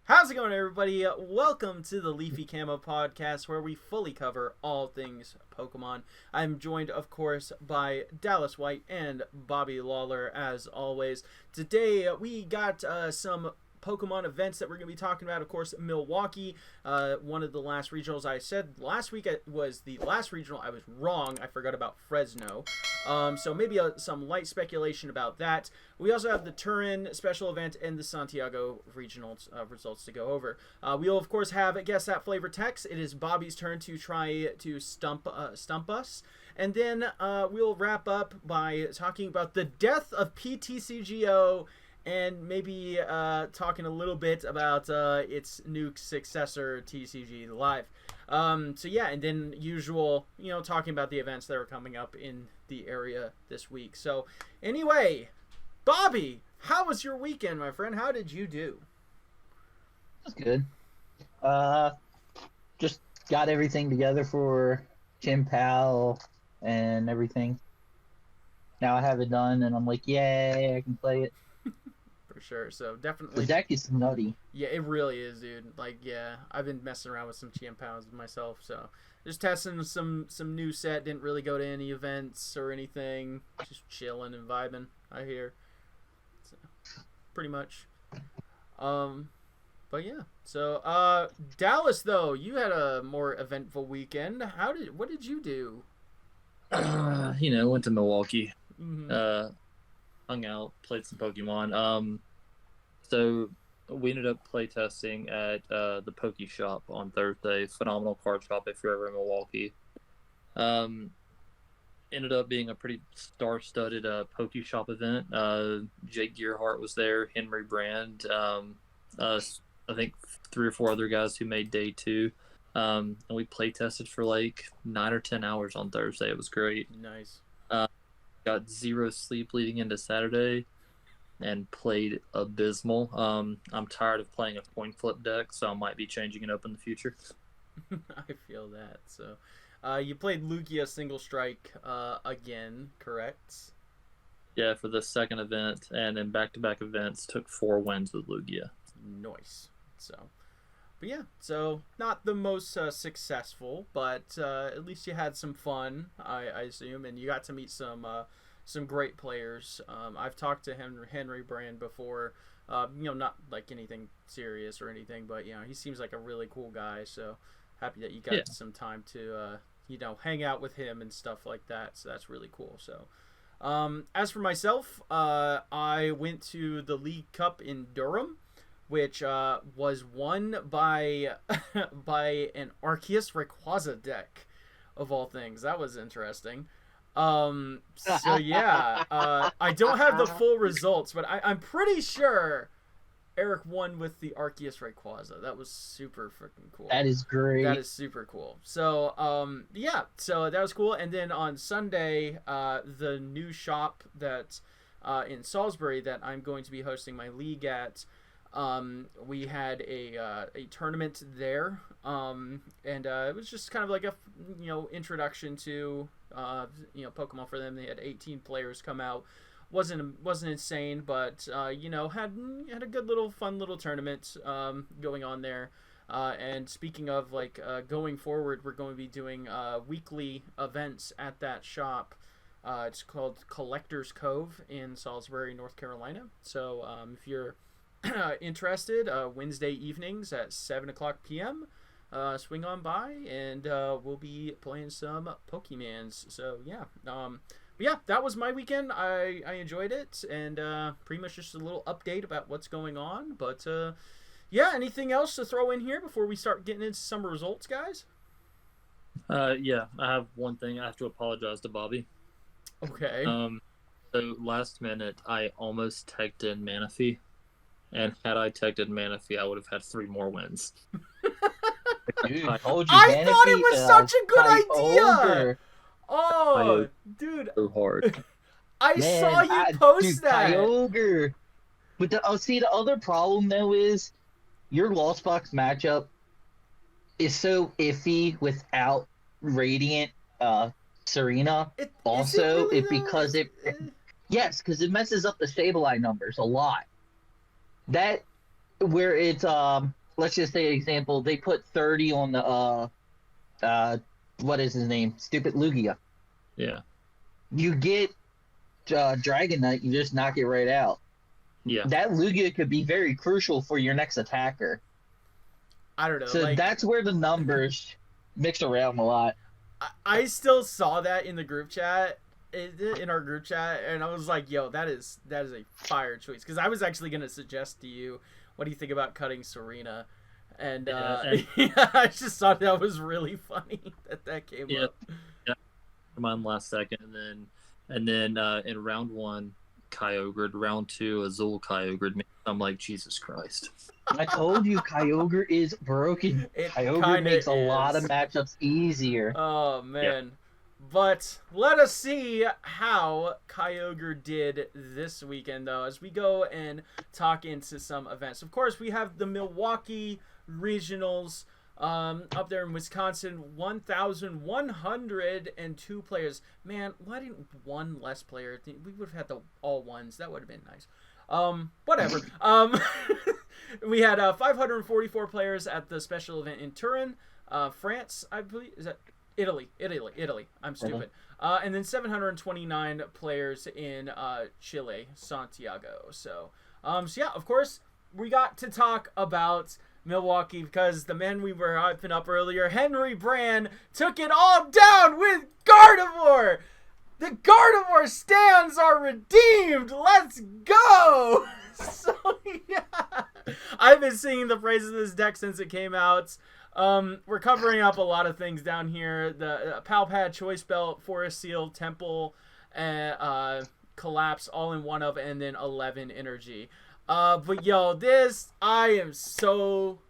How's it going, everybody? Welcome to the Leafy Camo Podcast, where we fully cover all things Pokemon. I'm joined, of course, by Dallas White and Bobby Lawler, as always. Today, we got some Pokemon events that we're going to be talking about. Of course, Milwaukee, one of the last regionals. I said last week it was the last regional. I was wrong. I forgot about Fresno. So maybe some light speculation about that. We also have the Turin special event and the Santiago regional results to go over. We'll, of course, have Guess That Flavor Text. It is Bobby's turn to try to stump us. And then we'll wrap up by talking about the death of PTCGO and maybe talking a little bit about its new successor, TCG Live. So yeah, and then usual, talking about the events that are coming up in the area this week. So anyway, Bobby, how was your weekend, my friend? How did you do? It was good. Just got everything together for Jim Pal and everything. Now I have it done, and I'm like, yay, I can play it. For sure. So definitely. The deck is nutty. Yeah, it really is, dude. Like, yeah, I've been messing around with some Chimpowers myself, so just testing some new set. Didn't really go to any events or anything. Just chilling and vibing, I hear. So, pretty much. But yeah. So, Dallas, though, you had a more eventful weekend. What did you do? Went to Milwaukee. Mm-hmm. Hung out, played some Pokemon. So we ended up playtesting at the Poke Shop on Thursday. Phenomenal card shop if you're ever in Milwaukee. Ended up being a pretty star-studded Poke Shop event. Jake Gearhart was there, Henry Brand, I think 3 or 4 other guys who made day 2. And we playtested for like 9 or 10 hours on Thursday. It was great. Nice. Got 0 sleep leading into Saturday and played abysmal. I'm tired of playing a coin flip deck, so I might be changing it up in the future. I feel that. So, you played Lugia Single Strike again, correct? Yeah, for the second event, and then back-to-back events, took 4 wins with Lugia. Nice. So, but yeah, so not the most successful, but at least you had some fun, I assume, and you got to meet some great players. I've talked to Henry Brand before, not like anything serious or anything, but he seems like a really cool guy. So happy that you got some time to hang out with him and stuff like that. So that's really cool. So as for myself, I went to the League Cup in Durham, which was won by an Arceus Rayquaza deck, of all things. That was interesting. So yeah, I don't have the full results, but I'm pretty sure Eric won with the Arceus Rayquaza. That was super freaking cool. That is great. That is super cool. So yeah, so that was cool. And then on Sunday, the new shop that in Salisbury that I'm going to be hosting my league at. We had a tournament there, and it was just kind of like a introduction to Pokemon for them. They had 18 players come out. Wasn't insane, but had a good little fun little tournament going on there. And speaking of going forward, we're going to be doing weekly events at that shop. It's called Collector's Cove in Salisbury, North Carolina. So if you're interested, Wednesday evenings at 7:00 p.m. Swing on by, and we'll be playing some Pokemans. So yeah, but yeah, that was my weekend. I enjoyed it, and pretty much just a little update about what's going on. But yeah, anything else to throw in here before we start getting into some results, guys? Yeah, I have one thing. I have to apologize to Bobby. Okay. So last minute, I almost teched in Manaphy. And had I teched in Manaphy, I would have had 3 more wins. Dude, I thought it was such a good idea! Oh, dude. So hard. I saw you post that. Kyogre. But the other problem, though, is your Lost Box matchup is so iffy without Radiant Serena. Yes, because it messes up the Sableye numbers a lot. That where it's let's just say example, they put 30 on the what is his name? Stupid Lugia. Yeah. You get Dragon Knight, you just knock it right out. Yeah. That Lugia could be very crucial for your next attacker. I don't know. So that's where the numbers mix around a lot. I still saw that in the group chat, in our group chat, and I was like, yo, that is a fire choice. Because I was actually going to suggest to you, what do you think about cutting Serena? And I just thought that was really funny that came up. Yeah, mine last second, and then in round 1, Kyogre, round 2, Azul Kyogre. I'm like, Jesus Christ. I told you, Kyogre is broken. Kyogre makes a lot of matchups easier. Oh, man. Yep. But let us see how Kyogre did this weekend, though, as we go and talk into some events. Of course, we have the Milwaukee Regionals up there in Wisconsin. 1,102 players. Man, why didn't one less player? We would have had the all ones. That would have been nice. Whatever. We had 544 players at the special event in Turin, France, I believe. Is that Italy? I'm stupid. And then 729 players in Chile, Santiago. So yeah, of course, we got to talk about Milwaukee because the man we were hyping up earlier, Henry Brand, took it all down with Gardevoir. The Gardevoir stands are redeemed. Let's go. So yeah, I've been singing the praises of this deck since it came out. We're covering up a lot of things down here. The Palpad, Choice Belt, Forest Seal, Temple, Collapse, all in one of, and then 11 Energy. But yo, I am so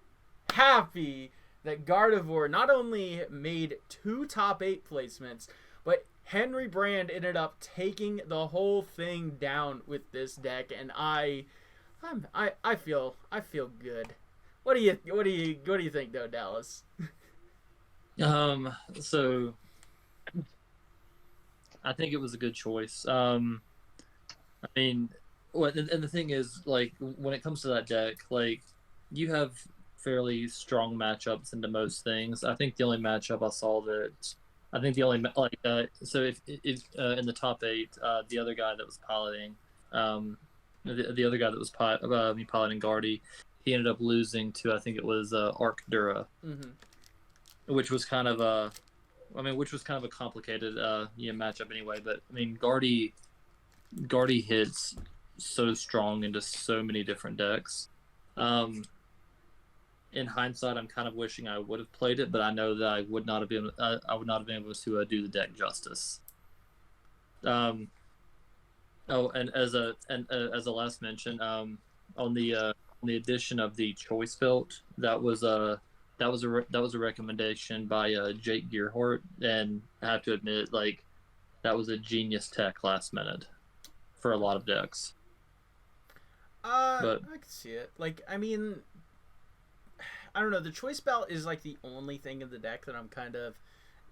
happy that Gardevoir not only made 2 top 8 placements, but Henry Brand ended up taking the whole thing down with this deck, and I feel good. What do you think, though, Dallas? So I think it was a good choice. I mean, and the thing is, like, when it comes to that deck, like, you have fairly strong matchups into most things. I think the only matchup I saw so if in the top 8, the other guy that was piloting, the other guy that was piloting Guardy, he ended up losing to, I think it was Arcdura, which was kind of a complicated matchup anyway. But I mean, Guardy hits so strong into so many different decks. In hindsight, I'm kind of wishing I would have played it, but I know that I would not have been able to do the deck justice. And as a last mention, on the addition of the Choice Belt, that was a recommendation by Jake Gearhart, and I have to admit, like, that was a genius tech last minute for a lot of decks. But I can see it. Like, I mean, I don't know. The Choice Belt is like the only thing in the deck that I'm kind of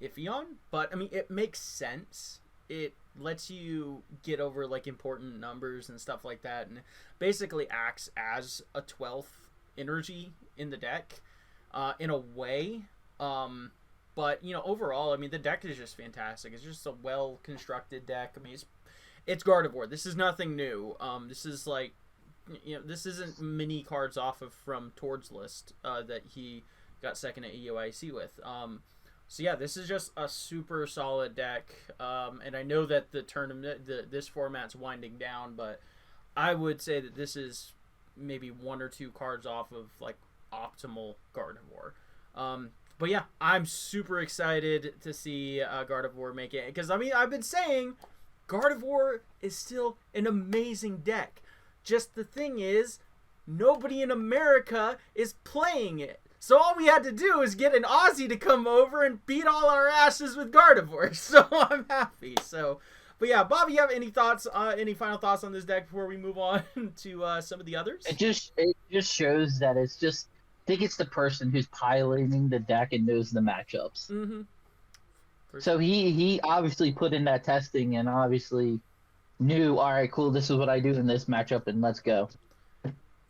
iffy on, but I mean, it makes sense. It lets you get over like important numbers and stuff like that, and basically acts as a 12th energy in the deck, in a way. But you know, overall, I mean, the deck is just fantastic. It's just a well constructed deck. I mean, it's Gardevoir. This is nothing new. This is like, you know, this isn't many cards off of from Tord's list that he got second at EUIC with. So yeah, this is just a super solid deck. And I know that the tournament, this format's winding down, but I would say that this is maybe 1 or 2 cards off of like optimal Gardevoir. But yeah, I'm super excited to see Gardevoir make it, because I mean, I've been saying Gardevoir is still an amazing deck. Just the thing is, nobody in America is playing it. So all we had to do is get an Aussie to come over and beat all our asses with Gardevoir. So I'm happy. So, but yeah, Bobby, you have any thoughts? Any final thoughts on this deck before we move on to some of the others? It just shows that I think it's the person who's piloting the deck and knows the matchups. Mm-hmm. So he obviously put in that testing and obviously knew, all right, cool, this is what I do in this matchup, and let's go.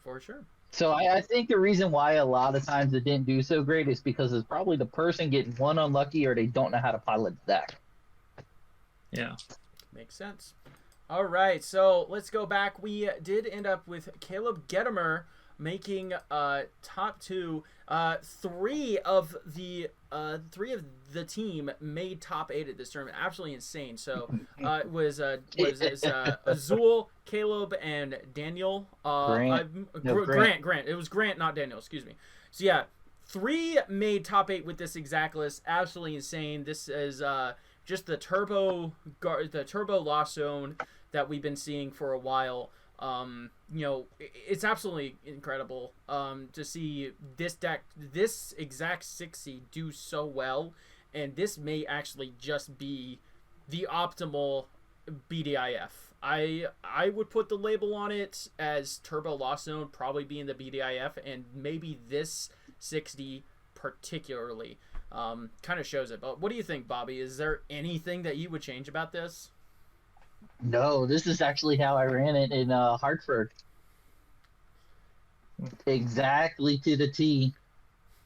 For sure. So I think the reason why a lot of times it didn't do so great is because it's probably the person getting one unlucky or they don't know how to pilot the deck. Yeah. Makes sense. All right, so let's go back. We did end up with Caleb Gettimer making top two. Three of the team made top 8 at this tournament. Absolutely insane. So it was Azul, Caleb, and Daniel. Grant. It was Grant, not Daniel. Excuse me. So yeah, 3 made top 8 with this exact list. Absolutely insane. This is just the turbo lost zone that we've been seeing for a while. It's absolutely incredible to see this deck, this exact 60 do so well, and this may actually just be the optimal BDIF. I would put the label on it as Turbo Lost Zone probably being the BDIF, and maybe this 60 particularly kind of shows it. But what do you think, Bobby? Is there anything that you would change about this? No, this is actually how I ran it in Hartford. Exactly to the T.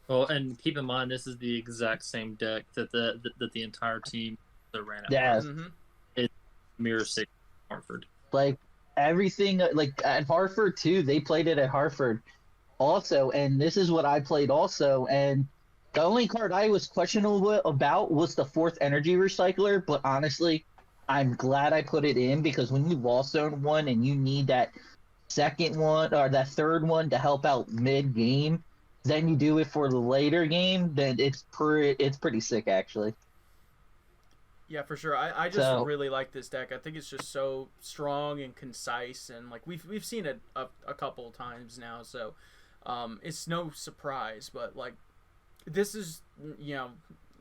Well, and keep in mind, this is the exact same deck that the entire team that ran it. Yes. It's Mirror 6 Hartford. Like, everything, like, at Hartford, too, they played it at Hartford also, and this is what I played also, and the only card I was questionable about was the 4th Energy Recycler, but honestly, I'm glad I put it in, because when you lost zone one and you need that second one or that third one to help out mid-game, then you do it for the later game, then it's pretty sick, actually. Yeah, for sure. I just really like this deck. I think it's just so strong and concise, and like we've seen it a couple of times now, so it's no surprise. But like this is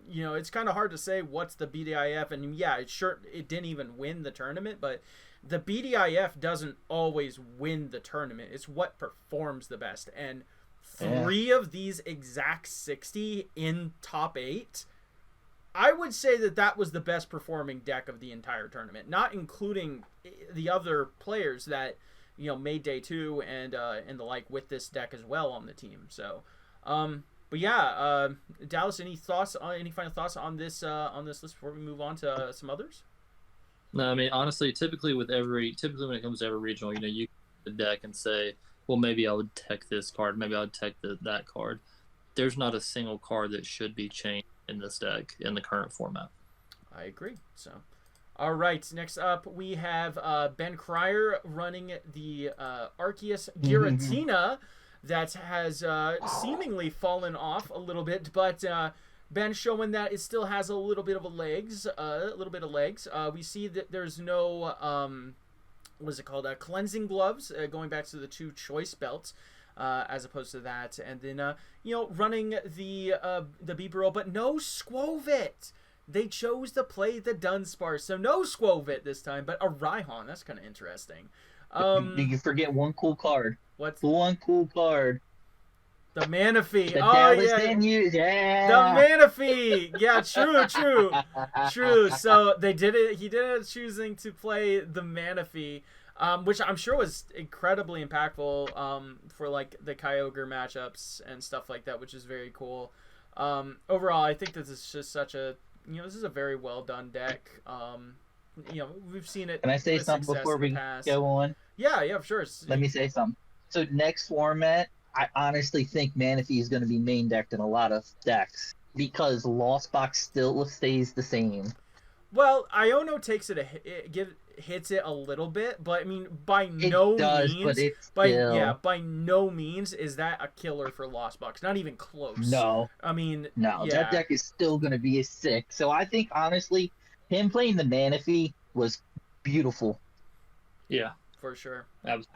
it's kind of hard to say what's the BDIF, and yeah, it didn't even win the tournament, but the BDIF doesn't always win the tournament. It's what performs the best, and 3 of these exact 60 in top 8. I would say that was the best performing deck of the entire tournament, not including the other players that made day 2 and the like with this deck as well on the team. So, but yeah, Dallas, any final thoughts on this list before we move on to some others? No, I mean honestly, typically when it comes to every regional, you the deck and say, well, maybe I would tech this card, maybe I would tech that card. There's not a single card that should be changed in this deck in the current format. I agree. So, all right. Next up, we have Ben Cryer running the Arceus Giratina that has seemingly fallen off a little bit, but Ben showing that it still has a little bit of legs. We see that there's no what's it called? Cleansing gloves. Going back to the 2 choice belts. As opposed to that, and then running the Bibarel, but no Squovit. They chose to play the Dunsparce, so no Squovit this time, but a Rhyhorn. That's kind of interesting. You forget one cool card. What's one cool card? The Manaphy. The Manaphy. Yeah, true. So they did it. He did it choosing to play the Manaphy. Which I'm sure was incredibly impactful for like the Kyogre matchups and stuff like that, which is very cool. Overall, I think this is just such a this is a very well done deck. We've seen it. Can I say something before we go on? Yeah, sure. Let me say something. So next format, I honestly think Manaphy is going to be main decked in a lot of decks because Lost Box still stays the same. Well, Iono takes hits it a little bit, but I mean, by no means is that a killer for Lost Box. Not even close. No. I mean, that deck is still going to be sick. So I think, honestly, him playing the Manaphy was beautiful. Yeah. For sure.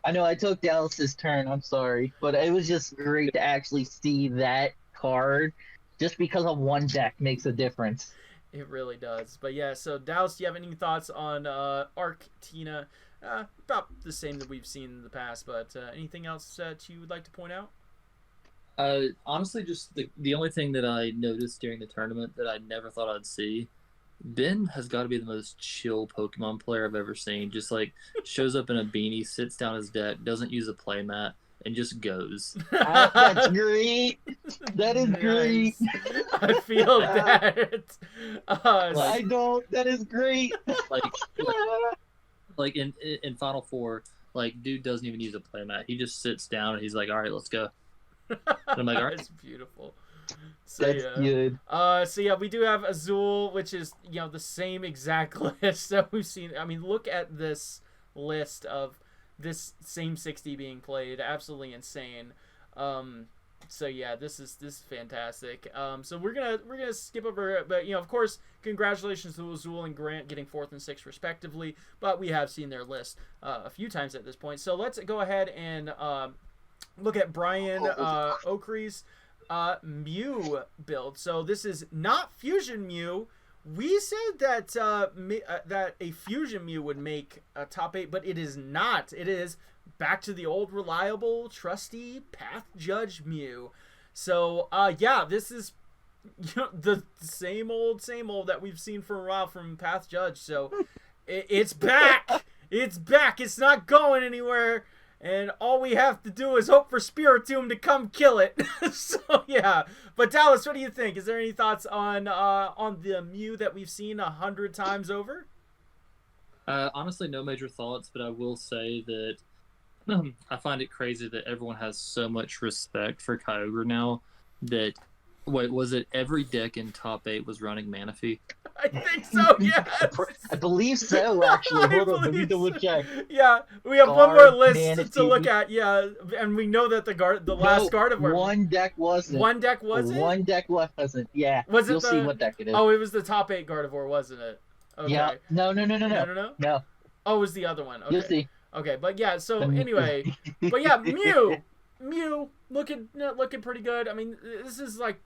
I know I took Dallas's turn. I'm sorry. But it was just great to actually see that card. Just because of one deck makes a difference. It really does. But yeah, so Dallas, do you have any thoughts on Arctina? About the same that we've seen in the past, but anything else that you would like to point out? Honestly, just the only thing that I noticed during the tournament that I never thought I'd see, Ben has got to be the most chill Pokemon player I've ever seen. Just like shows up in a beanie, sits down his deck, doesn't use a playmat, and just goes. That's great. That is great. I feel that. I don't. That is great. Like in Final Four, like dude doesn't even use a playmat. He just sits down and he's like, "All right, let's go." And I'm like, "All right." It's beautiful. So, That's good. So yeah, we do have Azul, which is the same exact list that we've seen. I mean, look at this list of this same 60 being played. Absolutely insane. So yeah, this is fantastic. So we're gonna skip over it, but of course, congratulations to Azul and Grant getting 4th and 6th respectively. But we have seen their list a few times at this point. So let's go ahead and look at Brian Oakrey's Mew build. So this is not Fusion Mew. We said that that a Fusion Mew would make a top 8, but it is not. It is back to the old reliable, trusty Path Judge Mew. So yeah, this is the same old that we've seen for a while from Path Judge. So it's back. It's back. It's not going anywhere. And all we have to do is hope for Spiritomb to come kill it. So yeah, but Dallas, what do you think? Is there any thoughts on the Mew that we've seen 100 times over? Honestly, no major thoughts, but I will say that I find it crazy that everyone has so much respect for Kyogre now. That was it? Every deck in top 8 was running Manaphy. I think so. Yeah, I believe so. Actually, hold on, let me double check. Yeah, we have one more list to look at. Yeah, and we know that the last Gardevoir. One deck wasn't. One deck wasn't. One deck wasn't. Yeah. Was it? You'll see what deck it is. Oh, it was the top 8 Gardevoir, wasn't it? Okay. Yeah. No. Oh, it was the other one. Okay. You'll see. Okay, but yeah. So anyway, but yeah, Mew looking pretty good. I mean, this is like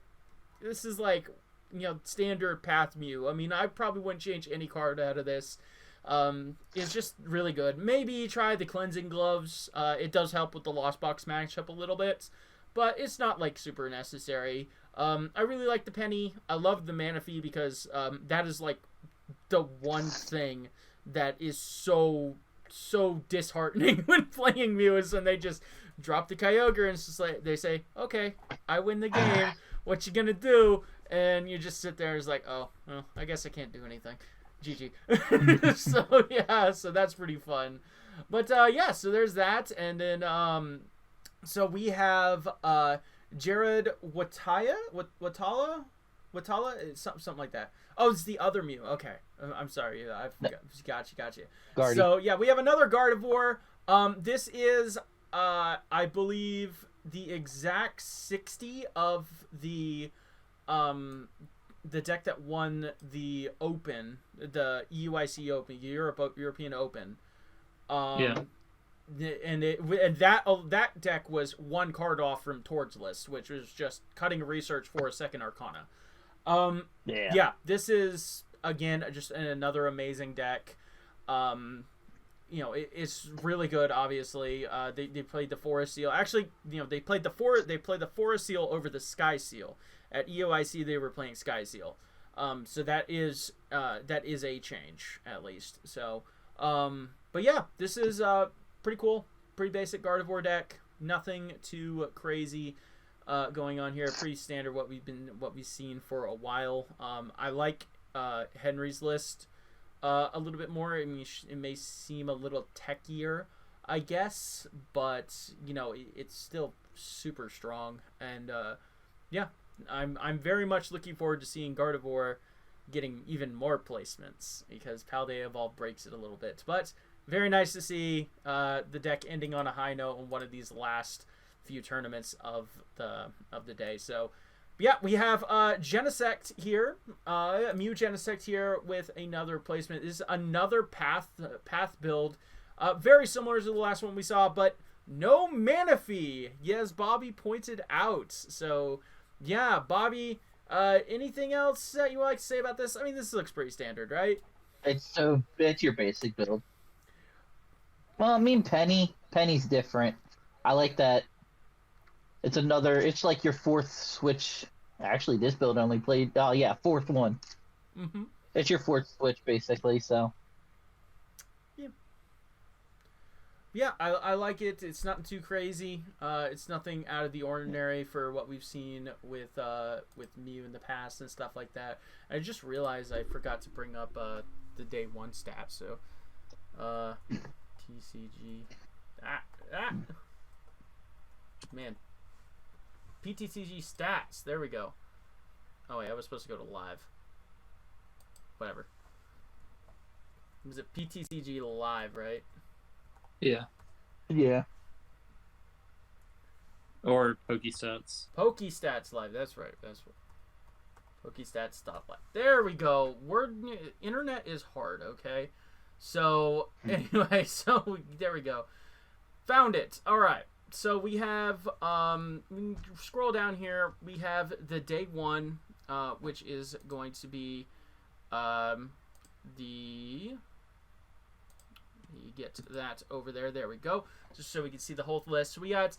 standard Path Mew. I mean, I probably wouldn't change any card out of this. It's just really good. Maybe try the Cleansing Gloves. It does help with the Lost Box matchup a little bit, but it's not like super necessary. I really like the Penny. I love the Manaphy because that is like the one thing that is so disheartening when playing Mew is when they just drop the Kyogre and it's just like they say, "Okay, I win the game. What you gonna do?" And you just sit there and it's like, "Oh, well, I guess I can't do anything. GG." So yeah, so that's pretty fun. But yeah, so there's that, and then so we have Jared Watala, something like that. Oh, it's the other Mew. Okay, I'm sorry. I got you. Guardy. So yeah, we have another Gardevoir. This is I believe the exact 60 of the deck that won the Open, the EUIC Open, European Open. Yeah. And that deck was one card off from Tord's list, which was just cutting research for a second Arcana. Yeah, this is again just another amazing deck. It's really good. Obviously, they played the Forest Seal. Actually, they played the Forest Seal over the Sky Seal. At EOIC, they were playing Sky Seal. So that is a change at least. So, but yeah, this is pretty cool. Pretty basic Gardevoir deck. Nothing too crazy going on here. Pretty standard what we've seen for a while. I like Henry's list a little bit more. I mean, it may seem a little techier, I guess, but it's still super strong. And yeah, I'm very much looking forward to seeing Gardevoir getting even more placements because Paldea Evolve breaks it a little bit. But very nice to see the deck ending on a high note on one of these last few tournaments of the day. So yeah, we have Genesect here, Mew Genesect here with another placement. This is another path build, very similar to the last one we saw, but no Manaphy. Yes, Bobby pointed out. So yeah, Bobby, anything else that you would like to say about this? I mean, this looks pretty standard, right? It's your basic build. Well, I mean, Penny's different. I like that. It's like your fourth switch. Actually, this build only played, fourth one. Mm-hmm. It's your fourth switch, basically, so. Yeah, I like it. It's not too crazy. It's nothing out of the ordinary for what we've seen with Mew in the past and stuff like that. I just realized I forgot to bring up the day 1 stats. So, TCG. Man. PTCG stats. There we go. Oh wait, I was supposed to go to live. Whatever. Was it PTCG live, right? Yeah. Yeah. Or PokeStats. PokeStats live. That's right. That's what. PokeStats stop live. There we go. Internet is hard. Okay. So anyway, so there we go. Found it. All right. So we have we can scroll down here. We have the day 1, which is going to be you get that over there. There we go. Just so we can see the whole list. So we got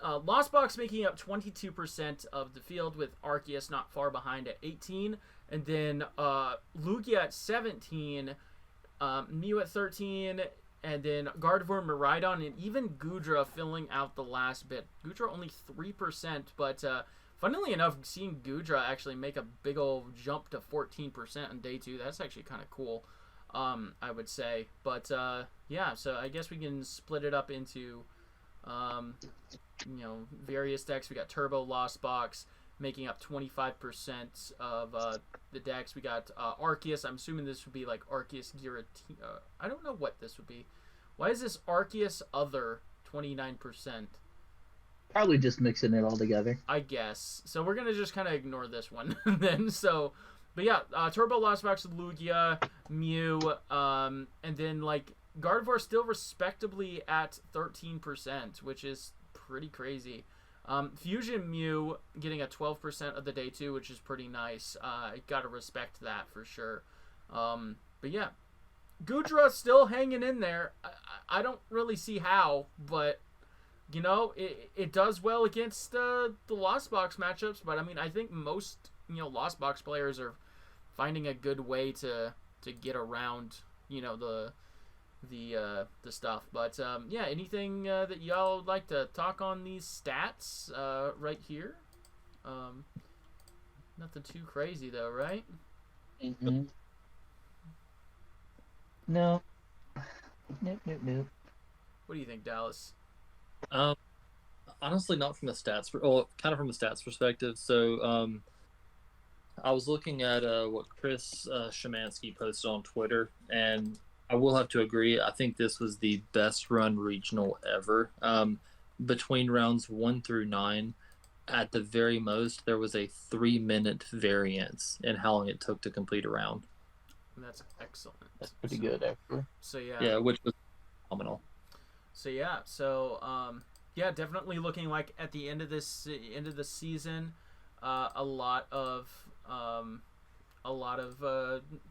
Lost Box making up 22% of the field, with Arceus not far behind at 18, and then Lugia at 17, Mew at 13, and then Gardevoir, Miraidon, and even Goodra filling out the last bit. Goodra only 3%, but funnily enough, seeing Goodra actually make a big old jump to 14% on day 2, that's actually kind of cool. I would say, but yeah, so I guess we can split it up into various decks. We got Turbo Lost Box making up 25% of the decks. We got Arceus. I'm assuming this would be like Arceus Giratina. I don't know what this would be. Why is this Arceus Other 29%? Probably just mixing it all together. I guess. So we're gonna just kind of ignore this one then. So. But yeah, Turbo Lost Box, Lugia, Mew, and then like Gardevoir still respectably at 13%, which is pretty crazy. Fusion Mew getting a 12% of the day 2, which is pretty nice. Gotta respect that for sure. But yeah, Goodra still hanging in there. I don't really see how, but it does well against the Lost Box matchups. But I mean, I think most Lost Box players are finding a good way to get around the stuff. But yeah, anything that y'all would like to talk on these stats right here? Nothing too crazy though, right? Mm-hmm. No. Nope. What do you think, Dallas? Honestly, not from the stats, kind of from the stats perspective. So I was looking at what Chris Shemansky posted on Twitter, and I will have to agree. I think this was the best run regional ever. Between rounds 1 through 9, at the very most, there was a 3-minute variance in how long it took to complete a round. That's excellent. That's pretty good, actually. So yeah. Yeah, which was phenomenal. So yeah, yeah, definitely looking like at the end of the season, a lot of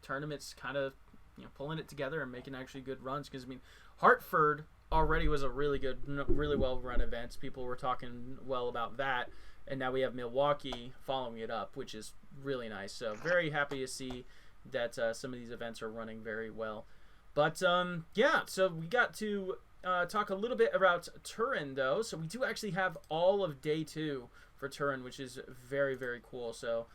tournaments kind of pulling it together and making actually good runs. Because I mean, Hartford already was a really good, really well run event. People were talking well about that, and now we have Milwaukee following it up, which is really nice. So very happy to see that some of these events are running very well. But yeah, so we got to talk a little bit about Turin though. So we do actually have all of day 2 for Turin, which is very, very cool. So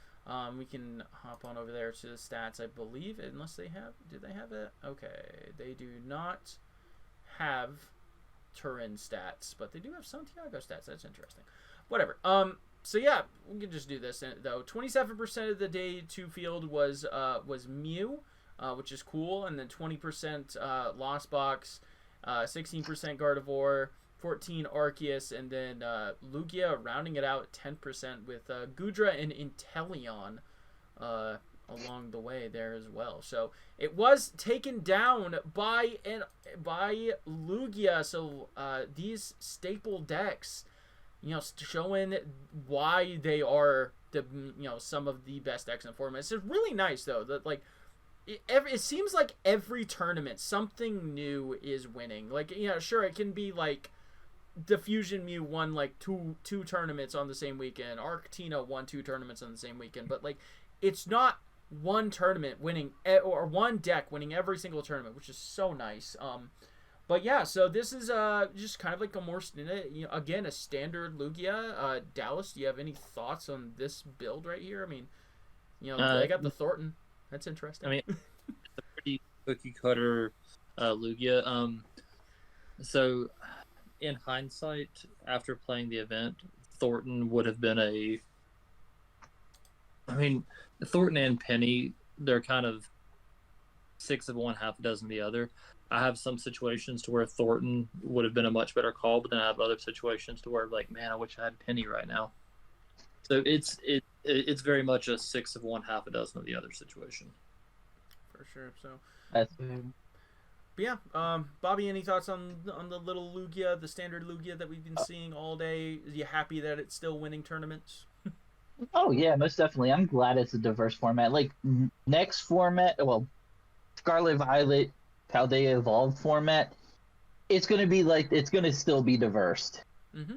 we can hop on over there to the stats, I believe, unless they have. Did they have it? Okay, they do not have Turin stats, but they do have Santiago stats. That's interesting. Whatever. So yeah, we can just do this though. 27% of the day 2 field was Mew, which is cool, and then 20% Lost Box, 16% Gardevoir, 14 Arceus, and then Lugia rounding it out 10% with Goodra and Inteleon along the way there as well. So it was taken down by Lugia. So these staple decks, showing why they are the some of the best decks in format. It's really nice though that like it seems like every tournament something new is winning. Like sure, it can be like the Fusion Mew won like two tournaments on the same weekend. Arctina won 2 tournaments on the same weekend, but like it's not one tournament winning or one deck winning every single tournament, which is so nice. But yeah, so this is just kind of like a more again a standard Lugia. Dallas, do you have any thoughts on this build right here? I mean, they got the Thornton. That's interesting. I mean, it's a pretty cookie cutter Lugia. So in hindsight, after playing the event, Thornton would have been Thornton and Penny, they're kind of 6 of one, half a dozen the other. I have some situations to where Thornton would have been a much better call, but then I have other situations to where, like, man, I wish I had Penny right now. So it's very much a 6 of one, half a dozen of the other situation. For sure. So That's but yeah, Bobby, any thoughts on the little Lugia, the standard Lugia that we've been seeing all day? Are you happy that it's still winning tournaments? Oh yeah, most definitely. I'm glad it's a diverse format. Like next format, well, Scarlet Violet, how they evolved format, it's gonna still be diverse. Mm-hmm.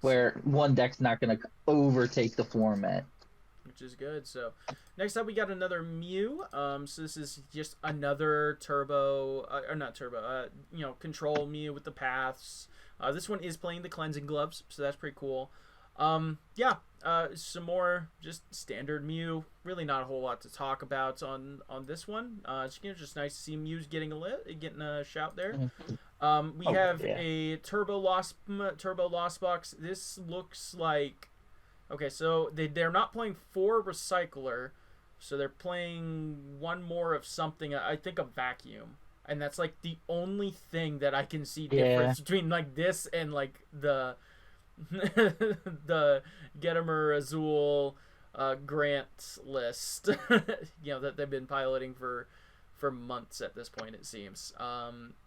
Where one deck's not gonna overtake the format. Which is good. So next up we got another Mew. So this is just another turbo, or not turbo, control Mew with the paths. This one is playing the cleansing gloves, so that's pretty cool. Some more just standard Mew. Really not a whole lot to talk about on this one. It's just nice to see Mew's getting a shout there. We have a turbo lost box. This looks like, okay, so they're not playing 4 recycler, so they're playing 1 more of something. I think a vacuum, and that's like the only thing that I can see difference between like this and like the the Getamer Azul grant list, that they've been piloting for months at this point, it seems.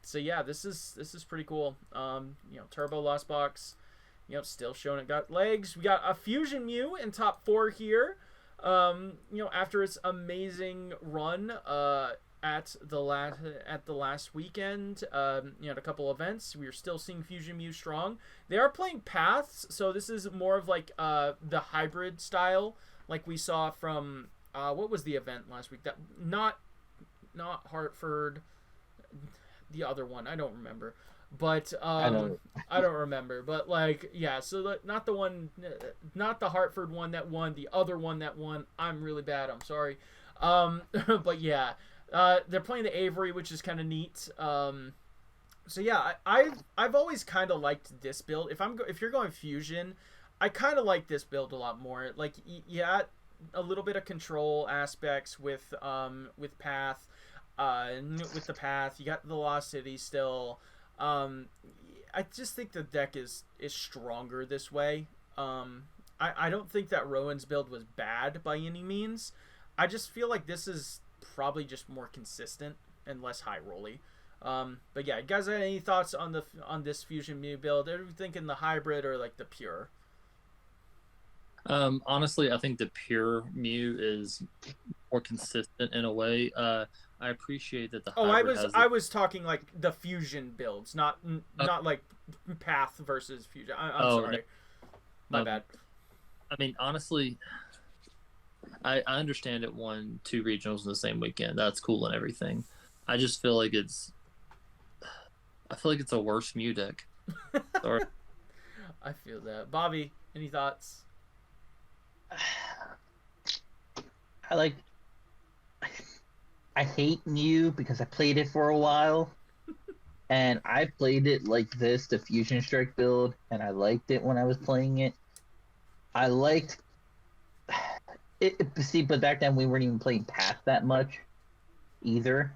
So yeah, this is pretty cool. Turbo Lost Box, still showing it got legs. We got a Fusion Mew in top 4 here. After its amazing run at the last weekend, at a couple events, we are still seeing Fusion Mew strong. They are playing paths, so this is more of like the hybrid style, like we saw from what was the event last week? That not Hartford, the other one, I don't remember. But I don't remember. But like, yeah, so not the Hartford one that won, the other one that won. I'm really bad. I'm sorry. But yeah, they're playing the Avery, which is kind of neat. So yeah, I've always kind of liked this build. If you're going Fusion, I kind of like this build a lot more. Like, yeah, a little bit of control aspects with Path. With the Path, you got the Lost City still. I just think the deck is stronger this way. I don't think that Rowan's build was bad by any means. I just feel like this is probably just more consistent and less high rolly. But yeah, you guys have any thoughts on this Fusion Mew build? Are you thinking the hybrid or like the pure? Honestly, I think the pure Mew is more consistent in a way. I appreciate that the hybrid I was talking like the Fusion builds, not like Path versus Fusion. I'm sorry. No. My bad. I mean, honestly, I understand it won 2 regionals in the same weekend. That's cool and everything. I just feel like it's a worse Mew deck. Sorry. I feel that. Bobby, any thoughts? I hate Mew because I played it for a while, and I played it like this, the Fusion Strike build, and I liked it when I was playing it. I liked it. See, but back then we weren't even playing Path that much either.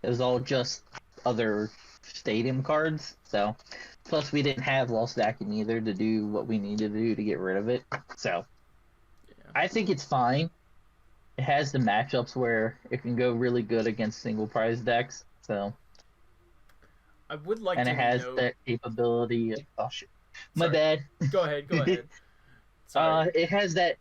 It was all just other stadium cards. So, plus we didn't have Lost Vacuum either to do what we needed to do to get rid of it. So, yeah. I think it's fine. It has the matchups where it can go really good against single prize decks. So, I would like and to it has know... that capability of, oh shit, my Sorry. bad. Go ahead. Sorry. It has that.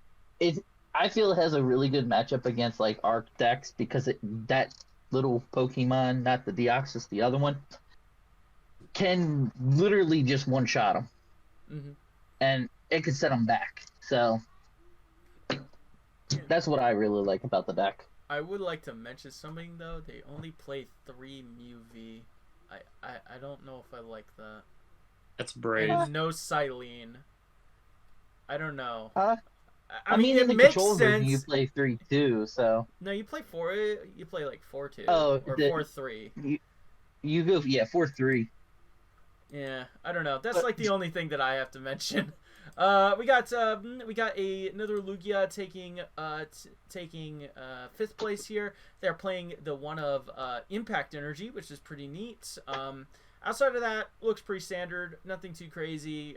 I feel it has a really good matchup against like Arc decks because that little Pokemon, not the Deoxys, the other one, can literally just one shot them, and it can set them back. So that's what I really like about the deck. I would like to mention something though. They only play 3 Mew V I don't know if I like that. That's brave. And no Silene. I don't know. I mean, in it the makes control version, you sense. play 3-2, so. No, you play 4. You play like 4-2 Oh, or 4-3. You go, yeah, 4-3. Yeah, I don't know. That's But- like the only thing that I have to mention. We got another Lugia taking 5th place here. They're playing the one of Impact Energy, which is pretty neat. Outside of that, looks pretty standard. Nothing too crazy.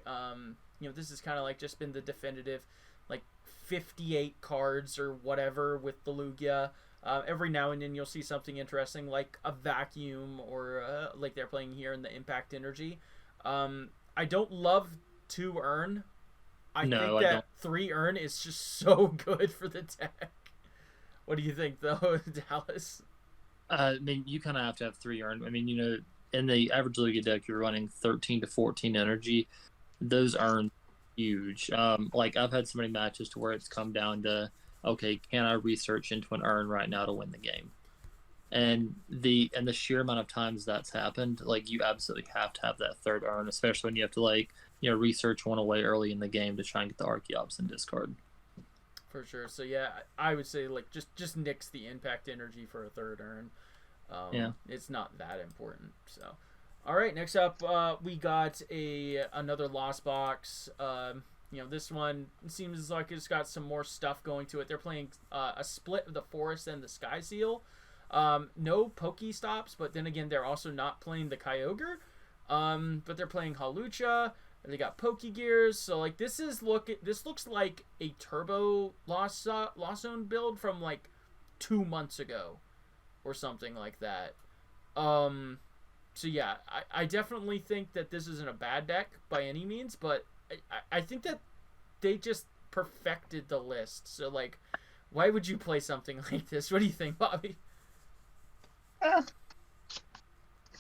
This has kind of like just been the definitive, like 58 cards or whatever with the Lugia. Every now and then you'll see something interesting like a vacuum or like they're playing here in the Impact Energy. I don't love 2 Earn. I think that 3 Earn is just so good for the deck. What do you think though, Dallas? I mean, you kind of have to have 3 Earn. I mean, in the average Lugia deck, you're running 13 to 14 energy. Those Earn huge. Like I've had so many matches to where it's come down to, okay, can I research into an Earn right now to win the game? And the sheer amount of times that's happened, like you absolutely have to have that 3rd Earn, especially when you have to research one away early in the game to try and get the Archeops and discard. For sure. So yeah, I would say like just nix the Impact Energy for a 3rd Earn. Yeah, it's not that important. So, all right, next up we got another Lost Box. This one seems like it's got some more stuff going to it. They're playing a split of the Forest and the Sky Seal. No Pokestops, but then again, they're also not playing the Kyogre. But they're playing Hawlucha. They got Pokegears. So like this looks like a Turbo Lost Zone build from like 2 months ago, or something like that. So yeah, I definitely think that this isn't a bad deck by any means, but I think that they just perfected the list. So like, why would you play something like this? What do you think, Bobby?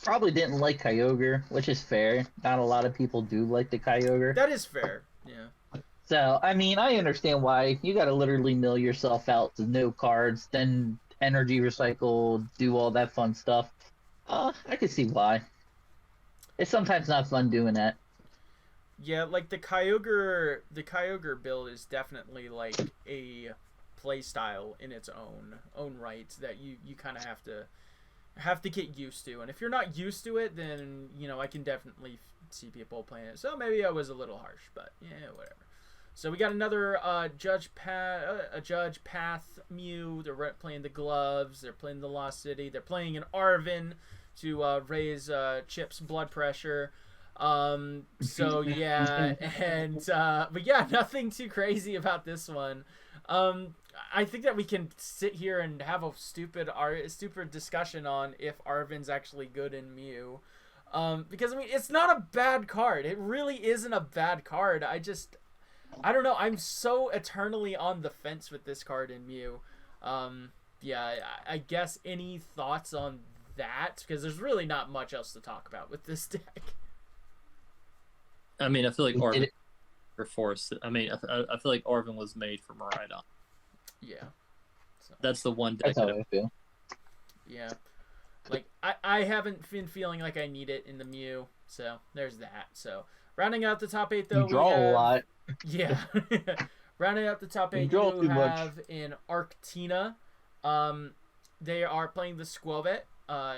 Probably didn't like Kyogre, which is fair. Not a lot of people do like the Kyogre. That is fair. Yeah. So, I mean, I understand why. You gotta literally mill yourself out to no cards, then energy recycle, do all that fun stuff. I can see why. It's sometimes not fun doing that. Yeah, like the Kyogre build is definitely like a play style in its own right that you kind of have to get used to. And if you're not used to it, then I can definitely see people playing it. So maybe I was a little harsh, but yeah, whatever. So we got another Judge Path Mew. They're playing the Gloves. They're playing the Lost City. They're playing an Arvin to raise Chip's blood pressure. So yeah, and but yeah, nothing too crazy about this one. I think that we can sit here and have a stupid discussion on if Arvin's actually good in Mew. Because I mean, it's not a bad card. It really isn't a bad card. I don't know. I'm so eternally on the fence with this card in Mew. Yeah, I guess any thoughts on that? Because there's really not much else to talk about with this deck. I mean, I feel like Arvin for Force. I mean, I feel like Arvin was made for Miraidon. Yeah. So. That's the one deck That's how I feel. Yeah. Like, I haven't been feeling like I need it in the Mew, so there's that. So, rounding out the top 8, though, You draw a lot. Yeah. Rounding out the top 8, you have in Arctina. They are playing the Squelvet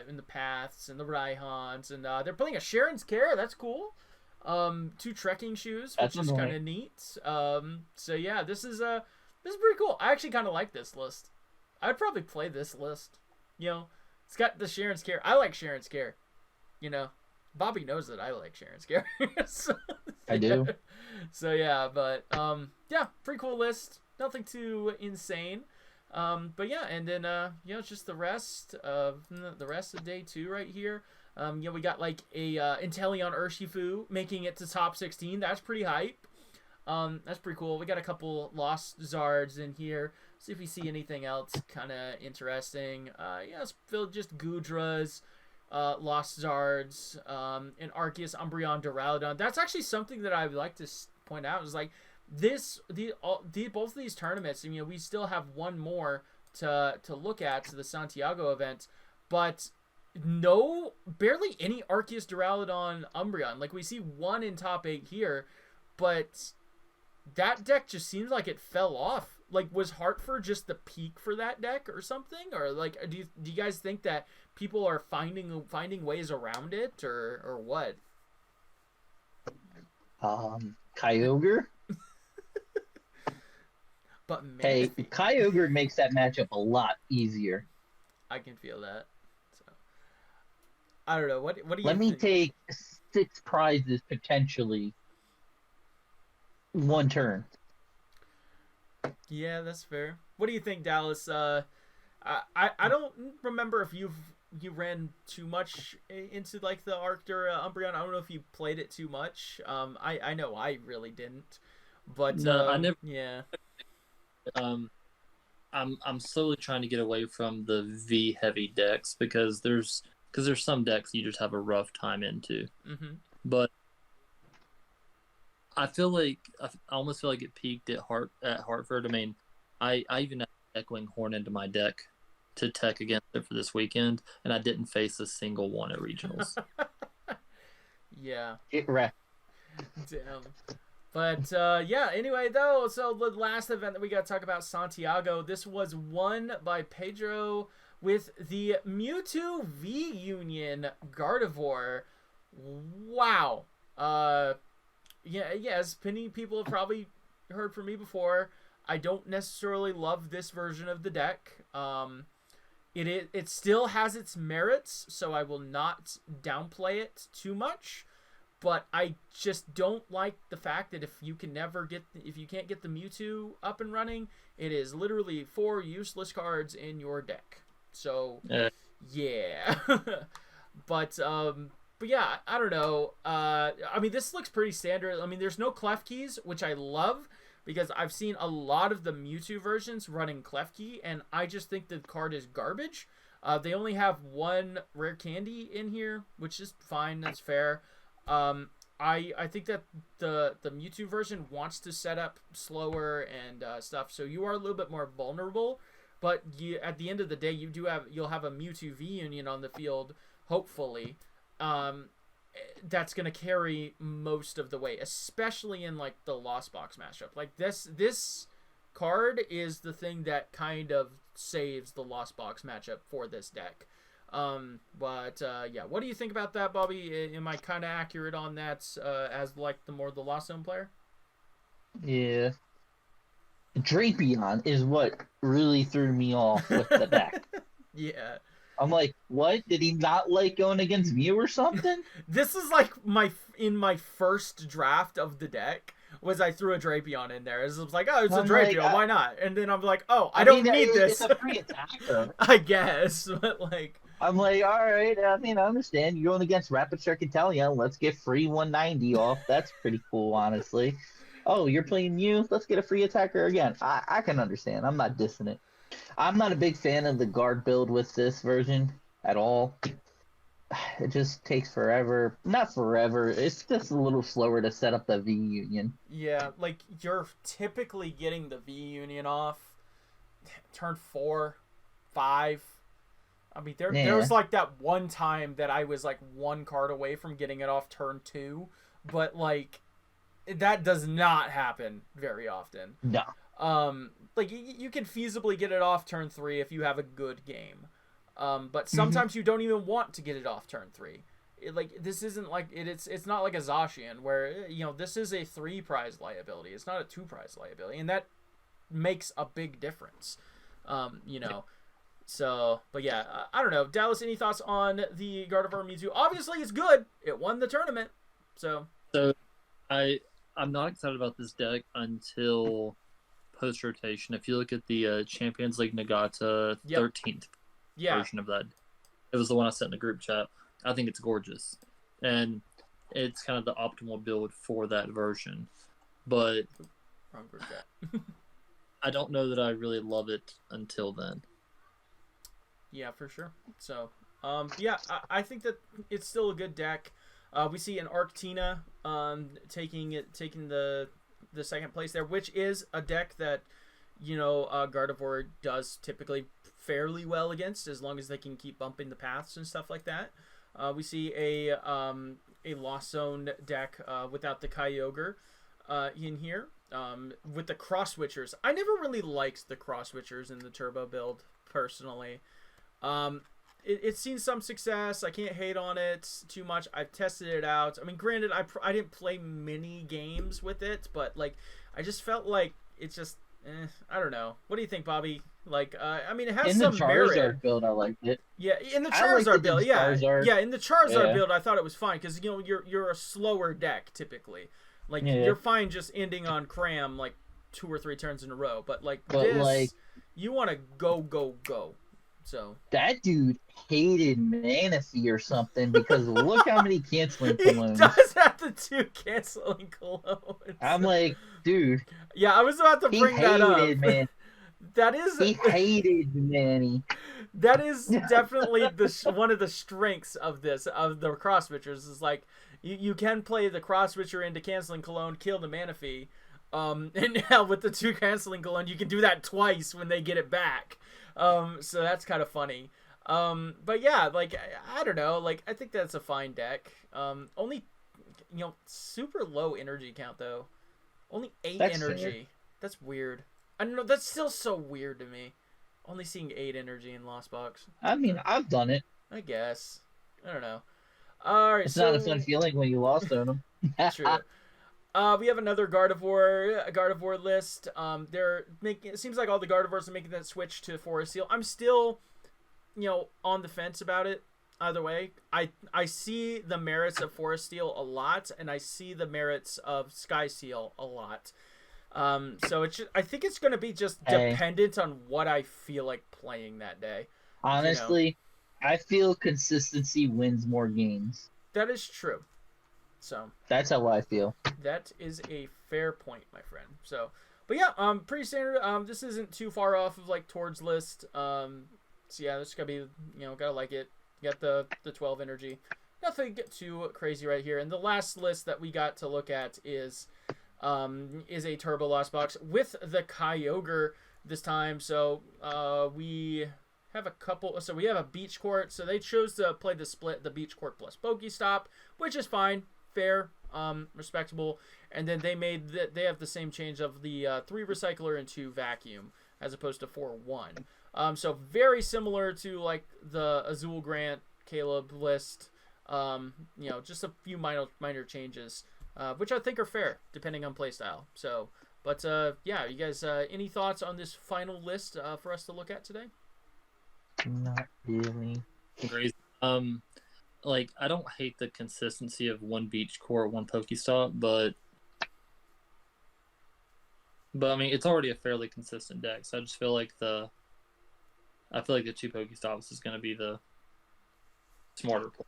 in the Paths and the Raihans, and they're playing a Sharon's Care. That's cool. 2 trekking shoes, which is kind of neat. So yeah, this is pretty cool. I actually kind of like this list. I'd probably play this list. It's got the Sharon's Care. I like Sharon's Care. Bobby knows that I like Sharon's Care. So, I do. So yeah, but yeah, pretty cool list. Nothing too insane. But yeah, and then it's just the rest of day 2 right here. We got like a Inteleon Urshifu making it to top 16. That's pretty hype. That's pretty cool. We got a couple Lost Zards in here. See if we see anything else kind of interesting. It's filled just Gudras, Lost Zards, and Arceus, Umbreon, Duraludon. That's actually something that I would like to point out. Is like both of these tournaments. We still have one more to look at, to the Santiago event, but no, barely any Arceus, Duraludon, Umbreon. Like, we see one in top 8 here, but that deck just seems like it fell off. Like, was Hartford just the peak for that deck or something? Or, like, do you guys think that people are finding ways around it, or what? Kyogre? But man, hey, Kyogre makes that matchup a lot easier. I can feel that. So, I don't know. What do you Let me think? take 6 prizes potentially one turn. Yeah, that's fair. What do you think, Dallas? I don't remember if you ran too much into like the Arctur Umbreon. I don't know if you played it too much. I know I really didn't, but No, I never. Yeah. I'm slowly trying to get away from the V heavy decks because there's some decks you just have a rough time into. Mm-hmm. But I almost feel like it peaked at Hartford. I mean, I even had Echoing Horn into my deck to tech against it for this weekend, and I didn't face a single one at regionals. Yeah. Get wrecked. Damn. But yeah, anyway, though, so the last event that we got to talk about, Santiago, this was won by Pedro with the Mewtwo V Union Gardevoir. Wow. Yeah, yes, many people have probably heard from me before. I don't necessarily love this version of the deck. It still has its merits, so I will not downplay it too much. But I just don't like the fact that if you can't get the Mewtwo up and running, it is literally 4 useless cards in your deck. So yeah. But yeah, I don't know. I mean, this looks pretty standard. I mean, there's no Clef Keys, which I love because I've seen a lot of the Mewtwo versions running Clef Key, and I just think the card is garbage. They only have 1 rare candy in here, which is fine. That's fair. I think that the Mewtwo version wants to set up slower and stuff, so you are a little bit more vulnerable. But at the end of the day, you'll have a Mewtwo V Union on the field, hopefully. That's gonna carry most of the way, especially in like the Lost Box matchup. Like this card is the thing that kind of saves the Lost Box matchup for this deck. But yeah, what do you think about that, Bobby? Am I kind of accurate on that as like the Lost Zone player? Yeah. Drapion is what really threw me off with the deck. Yeah. I'm like, what? Did he not like going against Mew or something? This is like in my first draft of the deck was I threw a Drapion in there. It was like, oh, it's a Drapion, like, why not? And then I'm like, oh, I don't need this. It's a free attacker. I guess, but like... I'm like, all right, I mean, I understand. You're going against Rapid Strike Inteleon. Let's get free 190 off. That's pretty cool, honestly. Oh, you're playing Mew? Let's get a free attacker again. I can understand. I'm not dissing it. I'm not a big fan of the guard build with this version at all. It just takes forever. Not forever. It's just a little slower to set up the V Union. Yeah, like you're typically getting the V Union off turn 4, 5. I mean, there was like that one time that I was like 1 card away from getting it off turn 2, but like that does not happen very often. No. Like you can feasibly get it off turn 3 if you have a good game. But sometimes you don't even want to get it off turn 3. This isn't like it's not like a Zacian where this is a 3 prize liability. It's not a 2 prize liability, and that makes a big difference. So, but yeah, I don't know. Dallas, any thoughts on the Gardevoir Mewtwo? Obviously, it's good. It won the tournament. So I'm not excited about this deck until post rotation. If you look at the Champions League Nagata 13th version of that, it was the one I sent in the group chat. I think it's gorgeous, and it's kind of the optimal build for that version. But wrong group chat. I don't know that I really love it until then. Yeah, for sure. So, yeah, I think that it's still a good deck. We see an Arctina taking the second place there, which is a deck that Gardevoir does typically fairly well against, as long as they can keep bumping the paths and stuff like that. We see a Lost Zone deck without the Kyogre in here. With the cross switchers. I never really liked the cross switchers in the turbo build, personally. It's seen some success. I can't hate on it too much. I've tested it out. I mean, granted, I didn't play many games with it, but like, I just felt like it's just, I don't know. What do you think, Bobby? Like, I mean, it has some merit. In the Charizard build, I liked it. Yeah, in the Charizard build, yeah, in the Charizard build, I thought it was fine because you're a slower deck typically. Like, you're fine just ending on Cram like 2 or 3 turns in a row, but this, you want to go. So that dude hated Manaphy or something because look how many canceling colognes. He does have the 2 canceling colognes. I'm like, dude. Yeah, I was about to bring that up. Man. That is. He hated Manny. That is definitely one of the strengths of the cross switchers is like. You can play the cross switcher into canceling cologne, kill the Manaphy, and now with the 2 canceling cologne, you can do that twice when they get it back. So that's kind of funny. But yeah, like I don't know, like I think that's a fine deck. Only, super low energy count though. Only 8 energy. Fair. That's weird. I don't know. That's still so weird to me. Only seeing 8 energy in Lost Box. I mean, I've done it. I guess. I don't know. All right, it's not a fun feeling when you lost on them. True. We have another Gardevoir list. It seems like all the Gardevoirs are making that switch to Forest Seal. I'm still, on the fence about it. Either way, I see the merits of Forest Seal a lot, and I see the merits of Sky Seal a lot. So I think it's going to be just dependent on what I feel like playing that day. Honestly. I feel consistency wins more games. That is true. So that's how I feel. That is a fair point, my friend. So, but yeah, pretty standard. This isn't too far off of like Tord's list. So yeah, this is gonna be, gotta like it. You got the 12 energy. Nothing too crazy right here. And the last list that we got to look at is a Turbo Lost Box with the Kyogre this time. So we have a couple. So we have a Beach Court. So they chose to play the split, the Beach Court plus Pokestop, which is fine, fair, respectable. And then they have the same change of the 3 Recycler and 2 Vacuum as opposed to 4-1. So very similar to like the Azul Grant Caleb list. Just a few minor changes, which I think are fair depending on playstyle. So, but yeah, you guys, any thoughts on this final list for us to look at today? Not really. Crazy. I don't hate the consistency of 1 Beach Court, 1 Pokestop, but I mean it's already a fairly consistent deck. So I just feel like the 2 Pokestops is going to be the smarter play.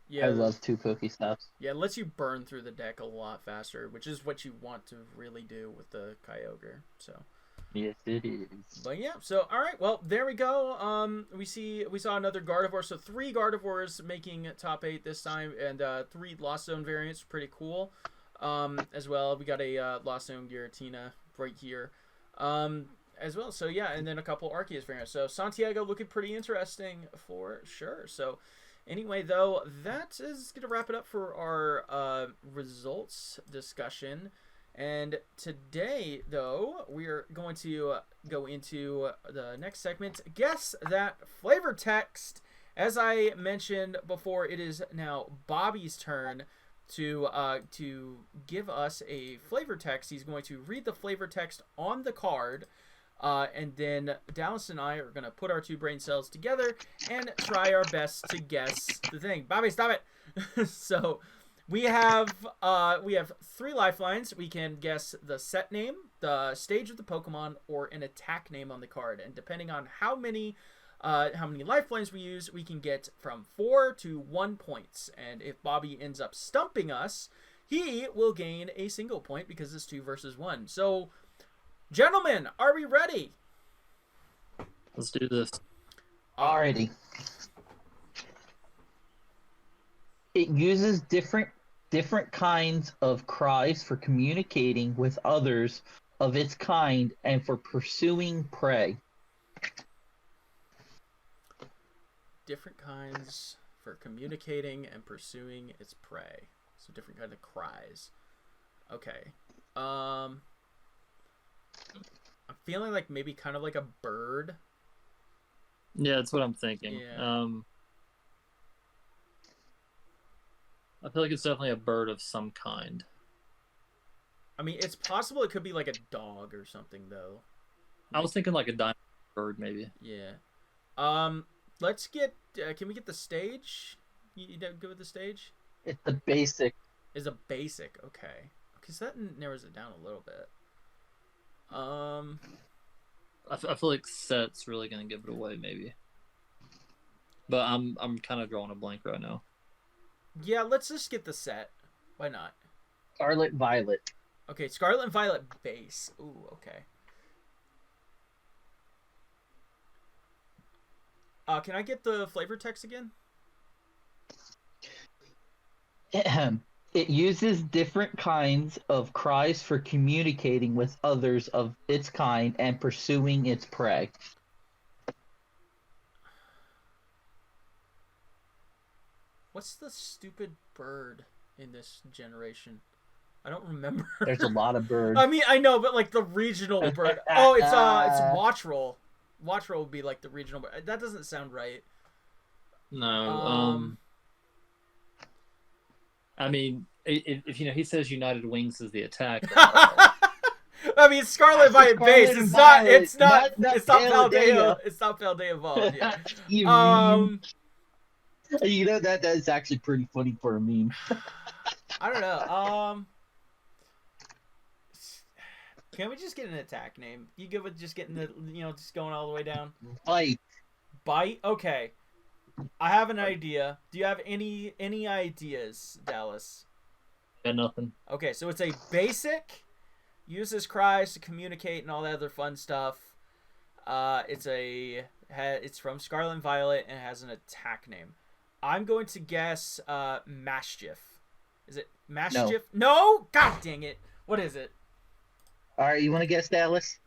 Yeah, I love 2 Pokestops. Yeah, it lets you burn through the deck a lot faster, which is what you want to really do with the Kyogre. So. Yes, it is. But yeah, so all right, well there we go. We saw another Gardevoir, so 3 Gardevoirs making top 8 this time, and 3 Lost Zone variants, pretty cool. As well, we got a Lost Zone Giratina right here, as well. So yeah, and then a couple Arceus variants. So Santiago looking pretty interesting for sure. So anyway, though, that is gonna wrap it up for our results discussion. And today, though, we are going to go into the next segment, Guess That Flavor Text. As I mentioned before, it is now Bobby's turn to give us a flavor text. He's going to read the flavor text on the card, and then Dallas and I are going to put our 2 brain cells together and try our best to guess the thing. Bobby, stop it! So... We have 3 lifelines. We can guess the set name, the stage of the Pokemon, or an attack name on the card. And depending on how many lifelines we use, we can get from 4 to 1 points. And if Bobby ends up stumping us, he will gain a single point because it's 2 versus 1. So, gentlemen, are we ready? Let's do this. Alrighty. It uses different kinds of cries for communicating with others of its kind and for pursuing prey. different kinds for communicating and pursuing its prey. So different kind of cries. Okay. I'm feeling like maybe kind of like a bird. Yeah, that's what I'm thinking. Yeah. I feel like it's definitely a bird of some kind. I mean, it's possible it could be like a dog or something, though. I was thinking like a dinosaur bird, maybe. Yeah. Let's get. Can we get the stage? You good with the stage? It's the basic. Is a basic, okay? Because that narrows it down a little bit. I feel like set's really gonna give it away, maybe. But I'm kind of drawing a blank right now. Yeah, let's just get the set. Why not? Scarlet Violet. Okay, Scarlet and Violet base. Ooh, okay. Can I get the flavor text again? It uses different kinds of cries for communicating with others of its kind and pursuing its prey. What's the stupid bird in this generation? I don't remember. There's a lot of birds. I mean, I know, but like the regional bird. Oh, it's Watchroll. Watchroll would be like the regional bird. That doesn't sound right. No. I mean, if he says United Wings is the attack. I mean, Scarlet Violet base. It's not Paldea. It's not Paldea evolved. Yeah. You know that's actually pretty funny for a meme. I don't know. Can we just get an attack name? You good with just getting the just going all the way down? Bite. Okay. I have an idea. Do you have any ideas, Dallas? Got nothing. Okay, so it's a basic, uses cries to communicate and all that other fun stuff. It's from Scarlet and Violet and it has an attack name. I'm going to guess Maschiff. Is it Maschiff? No? God dang it. What is it? All right, you want to guess, Dallas?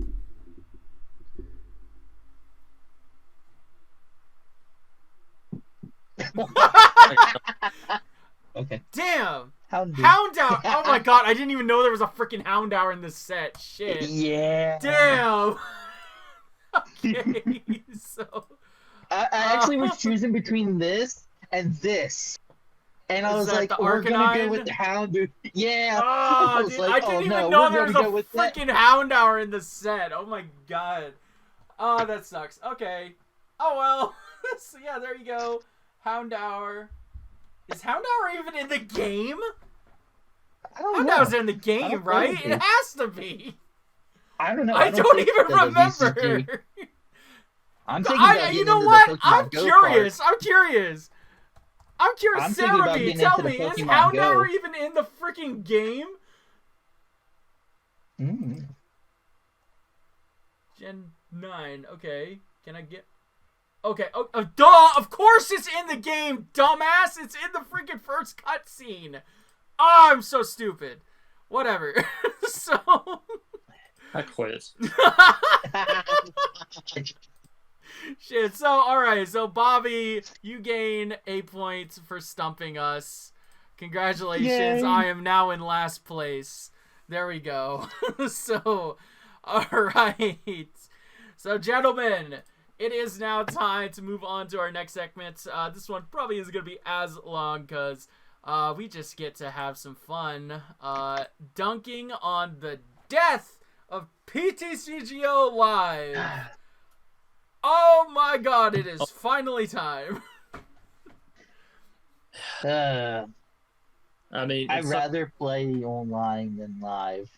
Okay. Damn. Houndour. Oh my god, I didn't even know there was a freaking Houndour in this set. Shit. Yeah. Damn. Okay, so I actually was choosing between this and this. And I was like, we're going to go with the Houndour. Yeah. Oh, dude, I didn't even know there was a freaking Houndour in the set. Oh my god. Oh, that sucks. Okay. Oh well. So yeah, there you go. Houndour. Is Houndour even in the game? I don't know. Houndour's in the game, right? It has to be. I don't know. I don't even remember. I'm thinking about you know what? I'm curious. I'm curious. Sarah B, tell me, is Houndour even in the freaking game? Gen 9. Okay. Can I get... Okay. Oh, duh! Of course it's in the game, dumbass! It's in the freaking first cutscene! Oh, I'm so stupid. Whatever. So... I quit. Shit, so, alright, so Bobby, you gain 8 points for stumping us. Congratulations, yay. I am now in last place. There we go. So, alright. So, gentlemen, it is now time to move on to our next segment. This one probably isn't going to be as long because we just get to have some fun dunking on the death of PTCGO Live. Oh my god, it is finally time. I mean, I'd rather play online than live.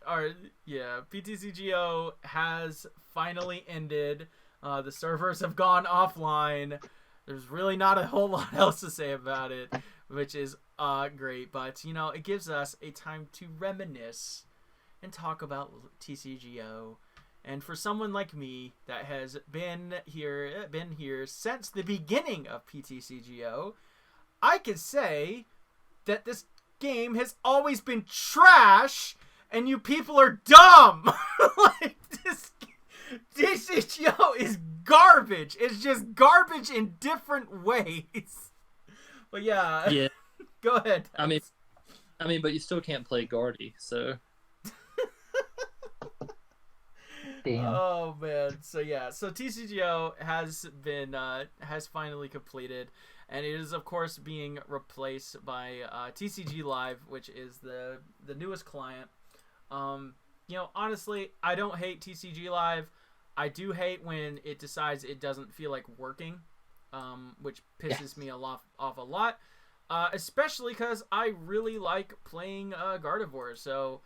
Alright, yeah, PTCGO has finally ended. The servers have gone offline. There's really not a whole lot else to say about it, which is great. But, it gives us a time to reminisce and talk about TCGO. And for someone like me that has been here since the beginning of PTCGO, I can say that this game has always been trash, and you people are dumb. Like, this TCGO is garbage. It's just garbage in different ways. But yeah. Go ahead. I mean, but you still can't play Guardy, so. Damn. Oh man. So yeah. So TCGO has finally completed, and it is of course being replaced by TCG Live, which is the newest client. Honestly, I don't hate TCG Live. I do hate when it decides it doesn't feel like working, which pisses me off a lot. Especially because I really like playing Gardevoir. So,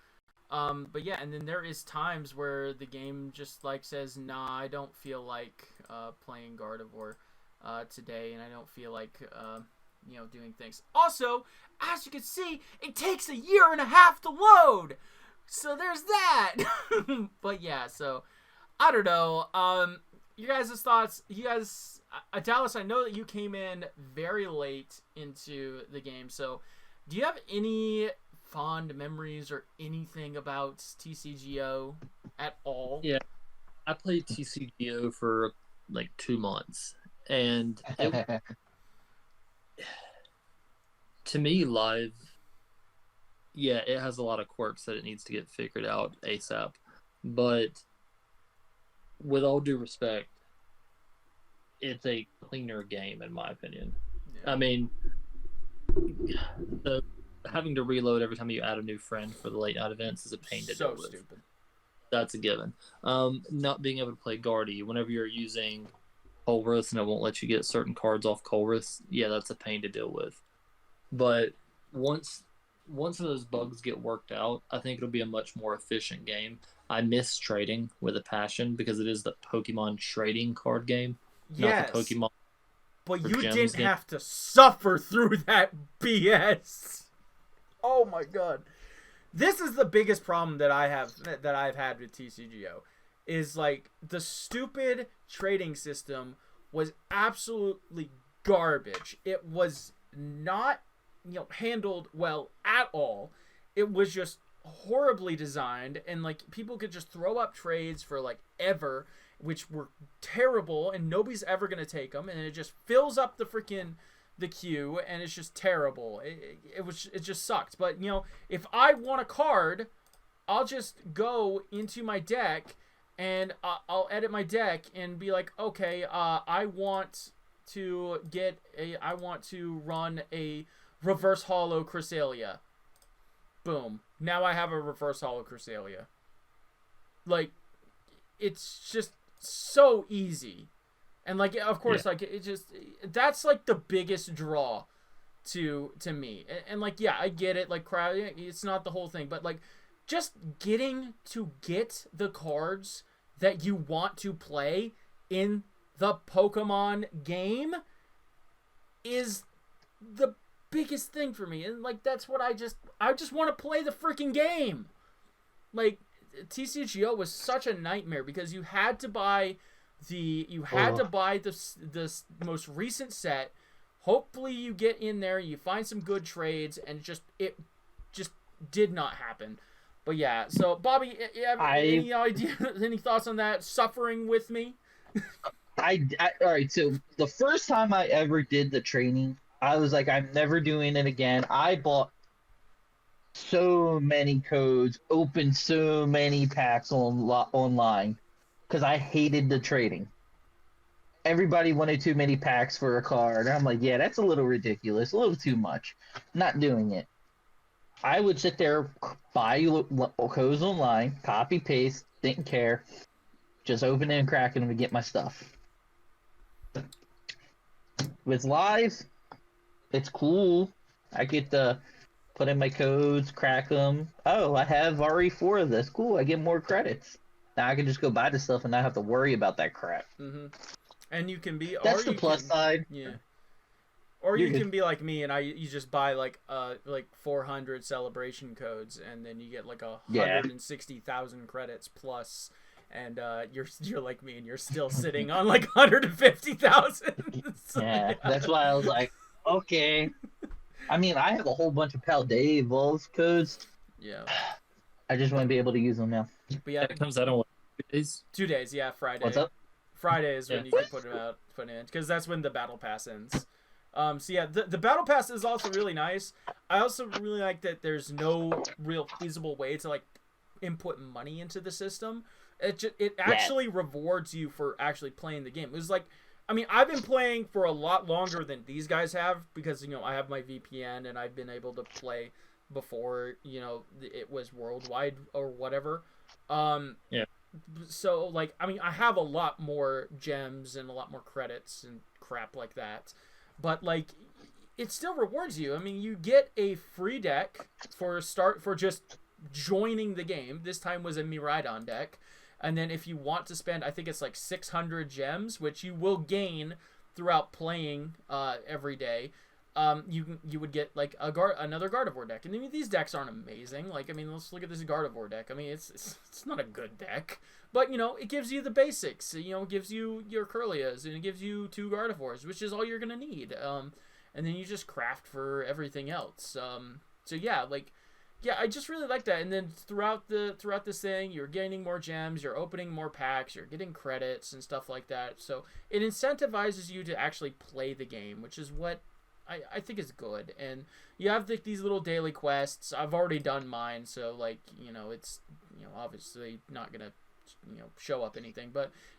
but yeah, and then there is times where the game just like says, "Nah, I don't feel like playing Gardevoir today, and I don't feel like doing things." Also, as you can see, it takes 1.5 years to load. So there's that. But yeah, so I don't know. You guys' thoughts? You guys, Dallas, I know that you came in very late into the game. So do you have any fond memories or anything about TCGO at all? Yeah, I played TCGO for like 2 months, and to me, Live, yeah, it has a lot of quirks that it needs to get figured out ASAP. But with all due respect, it's a cleaner game in my opinion. Yeah. I mean, having to reload every time you add a new friend for the late night events is a pain to deal with. So stupid. That's a given. Not being able to play Guardy whenever you're using Colress and it won't let you get certain cards off Colress, yeah, that's a pain to deal with. But once those bugs get worked out, I think it'll be a much more efficient game. I miss trading with a passion because it is the Pokemon trading card game, not the Pokemon. But you didn't have to suffer through that BS. Oh my god. This is the biggest problem that I've had with TCGO is like the stupid trading system was absolutely garbage. It was not handled well at all. It was just horribly designed, and like people could just throw up trades for like ever, which were terrible, and nobody's ever gonna take them, and it just fills up the queue, and it's just terrible. It just sucked. But if I want a card, I'll just go into my deck and I'll edit my deck and be like, okay, I want to run a reverse holo Cresselia. Boom. Now I have a reverse holo Cresselia. Like, it's just so easy. And like, of course, like it just, that's like the biggest draw to me. And like, yeah, I get it. Like, crowd, it's not the whole thing, but like, just getting to get the cards that you want to play in the Pokemon game is the biggest thing for me. And like, that's what I just want to play the freaking game. Like, TCGO was such a nightmare because you had to buy the most recent set. Hopefully you get in there, you find some good trades, and it just did not happen. But yeah, so Bobby, you have any idea, any thoughts on that? Suffering with me? All right, so the first time I ever did the training, I was like, I'm never doing it again. I bought so many codes, opened so many packs online because I hated the trading. Everybody wanted too many packs for a card. I'm like, yeah, that's a little ridiculous, a little too much. Not doing it. I would sit there, buy codes online, copy, paste, didn't care. Just open it and cracking them to get my stuff. With Live, it's cool. I get to put in my codes, crack them. Oh, I have already 4 of this. Cool, I get more credits. Now I can just go buy the stuff and not have to worry about that crap. Mm-hmm. And you can be... That's the plus side. Yeah. Or you can be like me and you just buy like 400 celebration codes and then you get like 160,000 credits plus, and you're like me and you're still sitting on like 150,000. So, yeah, that's why I was like, okay. I mean, I have a whole bunch of Paldea Evolve codes. Yeah. I just want to be able to use them now. But yeah, it comes out in what, 2 days? 2 days, yeah, Friday. What's up? Friday is when you can put in, because that's when the battle pass ends. So yeah, the battle pass is also really nice. I also really like that there's no real feasible way to like input money into the system. It actually rewards you for actually playing the game. It was like, I mean, I've been playing for a lot longer than these guys have, because, you know, I have my VPN and I've been able to play before, you know, it was worldwide or whatever. Yeah. So, like, I mean, I have a lot more gems and a lot more credits and crap like that. But, like, it still rewards you. I mean, you get a free deck for just joining the game. This time was a Miraidon deck. And then if you want to spend, I think it's like 600 gems, which you will gain throughout playing every day, you would get like another Gardevoir deck. And I mean, these decks aren't amazing. Like, I mean, let's look at this Gardevoir deck. I mean, it's not a good deck, but, you know, it gives you the basics. You know, it gives you your Curlias, and it gives you 2 Gardevoirs, which is all you're gonna need. And then you just craft for everything else. So yeah, like, yeah, I just really like that. And then throughout this thing, you're gaining more gems, you're opening more packs, you're getting credits and stuff like that. So it incentivizes you to actually play the game, which is what I think is good. And you have these little daily quests. I've already done mine, so, like, you know, it's, you know, obviously not gonna, you know, show up anything,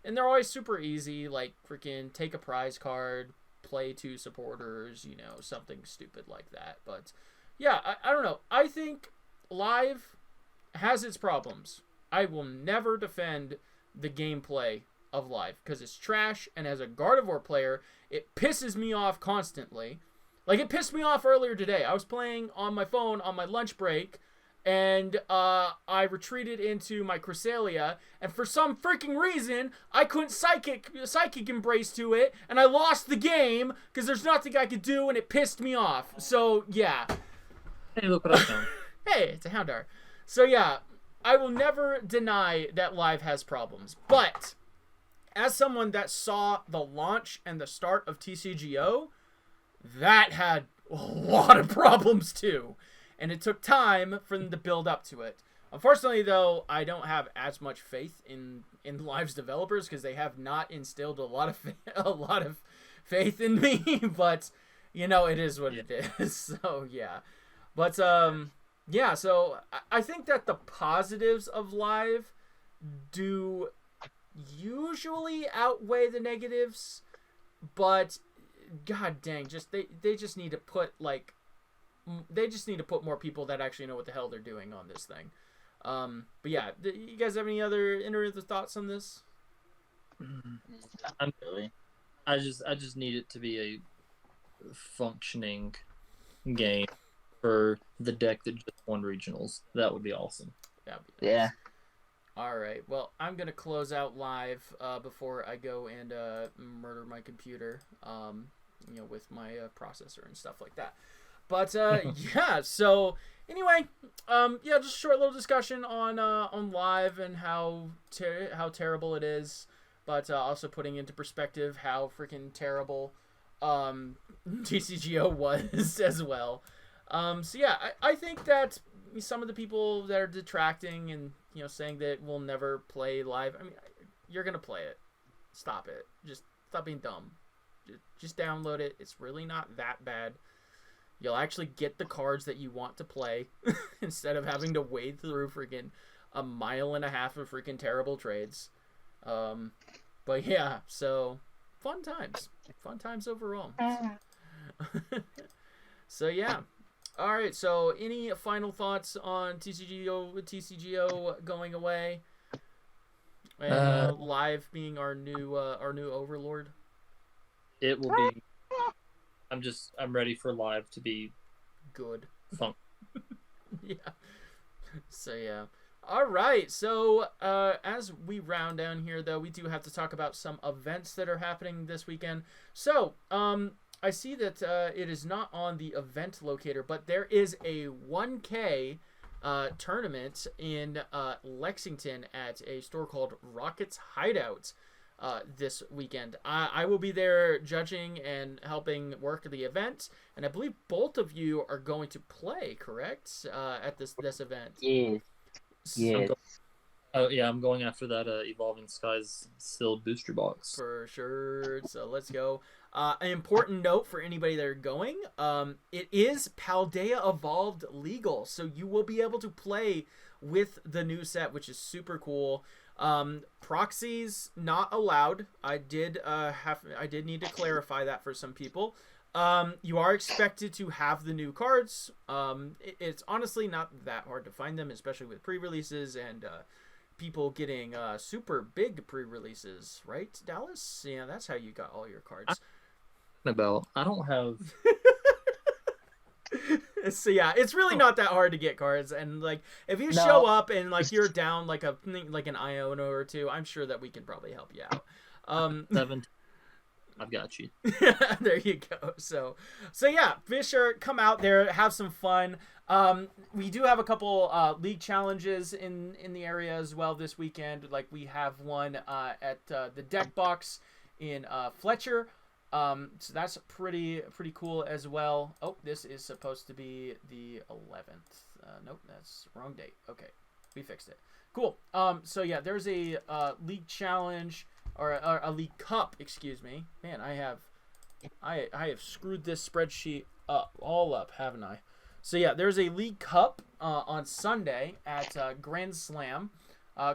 and they're always super easy, like freaking take a prize card, play 2 supporters, you know, something stupid like that. But yeah, I don't know. I think Live has its problems. I will never defend the gameplay of Live because it's trash, and as a Gardevoir player, it pisses me off constantly. Like, it pissed me off earlier today. I was playing on my phone on my lunch break, and I retreated into my Cresselia, and for some freaking reason, I couldn't psychic embrace to it, and I lost the game because there's nothing I could do, and it pissed me off. So, yeah. Hey, look what I found. Hey, it's a Houndour. So, yeah, I will never deny that Live has problems, but as someone that saw the launch and the start of TCGO, that had a lot of problems too. And it took time for them to build up to it. Unfortunately, though, I don't have as much faith in Live's developers because they have not instilled a lot of faith in me. But, you know, it is what it is. So, yeah. But, yeah, so I think that the positives of Live do usually outweigh the negatives, but god dang, they just need to put more people that actually know what the hell they're doing on this thing. But yeah, you guys have any other thoughts on this? I just need it to be a functioning game for the deck that just won regionals. That would be awesome. That'd be nice. Yeah. All right. Well, I'm gonna close out Live before I go and murder my computer, you know, with my processor and stuff like that. But yeah. So anyway, yeah, just a short little discussion on Live and how terrible it is, but also putting into perspective how freaking terrible TCGO was as well. So yeah, I think that some of the people that are detracting and, you know, saying that we'll never play Live, I mean, you're gonna play it. Stop it. Just stop being dumb. Just download it. It's really not that bad. You'll actually get the cards that you want to play instead of having to wade through freaking 1.5 miles of freaking terrible trades. But yeah, so fun times overall. So yeah. All right, so any final thoughts on TCGO going away, and Live being our new overlord? It will be. I'm ready for Live to be good. Fun. Yeah. So yeah. All right. So as we round down here, though, we do have to talk about some events that are happening this weekend. So I see that it is not on the event locator, but there is a 1K tournament in Lexington at a store called Rockets Hideout this weekend. I will be there judging and helping work the event, and I believe both of you are going to play, correct? At this event. Yes. Yes. Oh yeah, I'm going after that Evolving Skies sealed booster box. For sure. So let's go. An important note for anybody that are going, it is Paldea Evolved legal, so you will be able to play with the new set, which is super cool. Proxies not allowed. I did need to clarify that for some people. You are expected to have the new cards. It's honestly not that hard to find them, especially with pre-releases and people getting super big pre-releases, right, Dallas? Yeah, that's how you got all your cards. I don't have. So yeah, it's really not that hard to get cards, and like if you show up and like you're down like an Iona or two, I'm sure that we can probably help you out. 7. I've got you. There you go. So yeah, be sure come out there, have some fun. We do have a couple league challenges in the area as well this weekend. Like we have one at the deck box in Fletcher. So that's pretty cool as well. Oh, this is supposed to be the 11th. Nope, that's wrong date. Okay, we fixed it. Cool. So yeah, there's a league challenge or a league cup. Excuse me. Man, I have screwed this spreadsheet all up, haven't I? So yeah, there's a league cup on Sunday at Grand Slam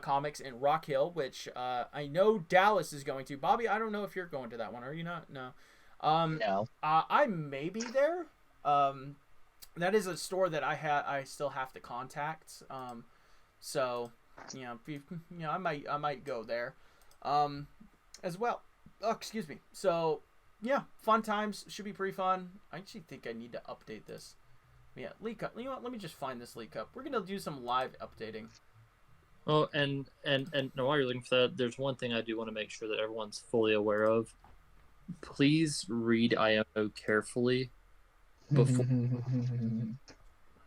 Comics in Rock Hill, which I know Dallas is going to. Bobby, I don't know if you're going to that one. Are you not? No. No. I may be there. That is a store that I still have to contact. So I might go there as well. Oh, excuse me. So yeah, fun times, should be pretty fun. I actually think I need to update this. Yeah, League Cup. You know what? Let me just find this League Cup. We're gonna do some live updating. Oh, and while you're looking for that, there's one thing I do want to make sure that everyone's fully aware of. Please read IMO carefully before.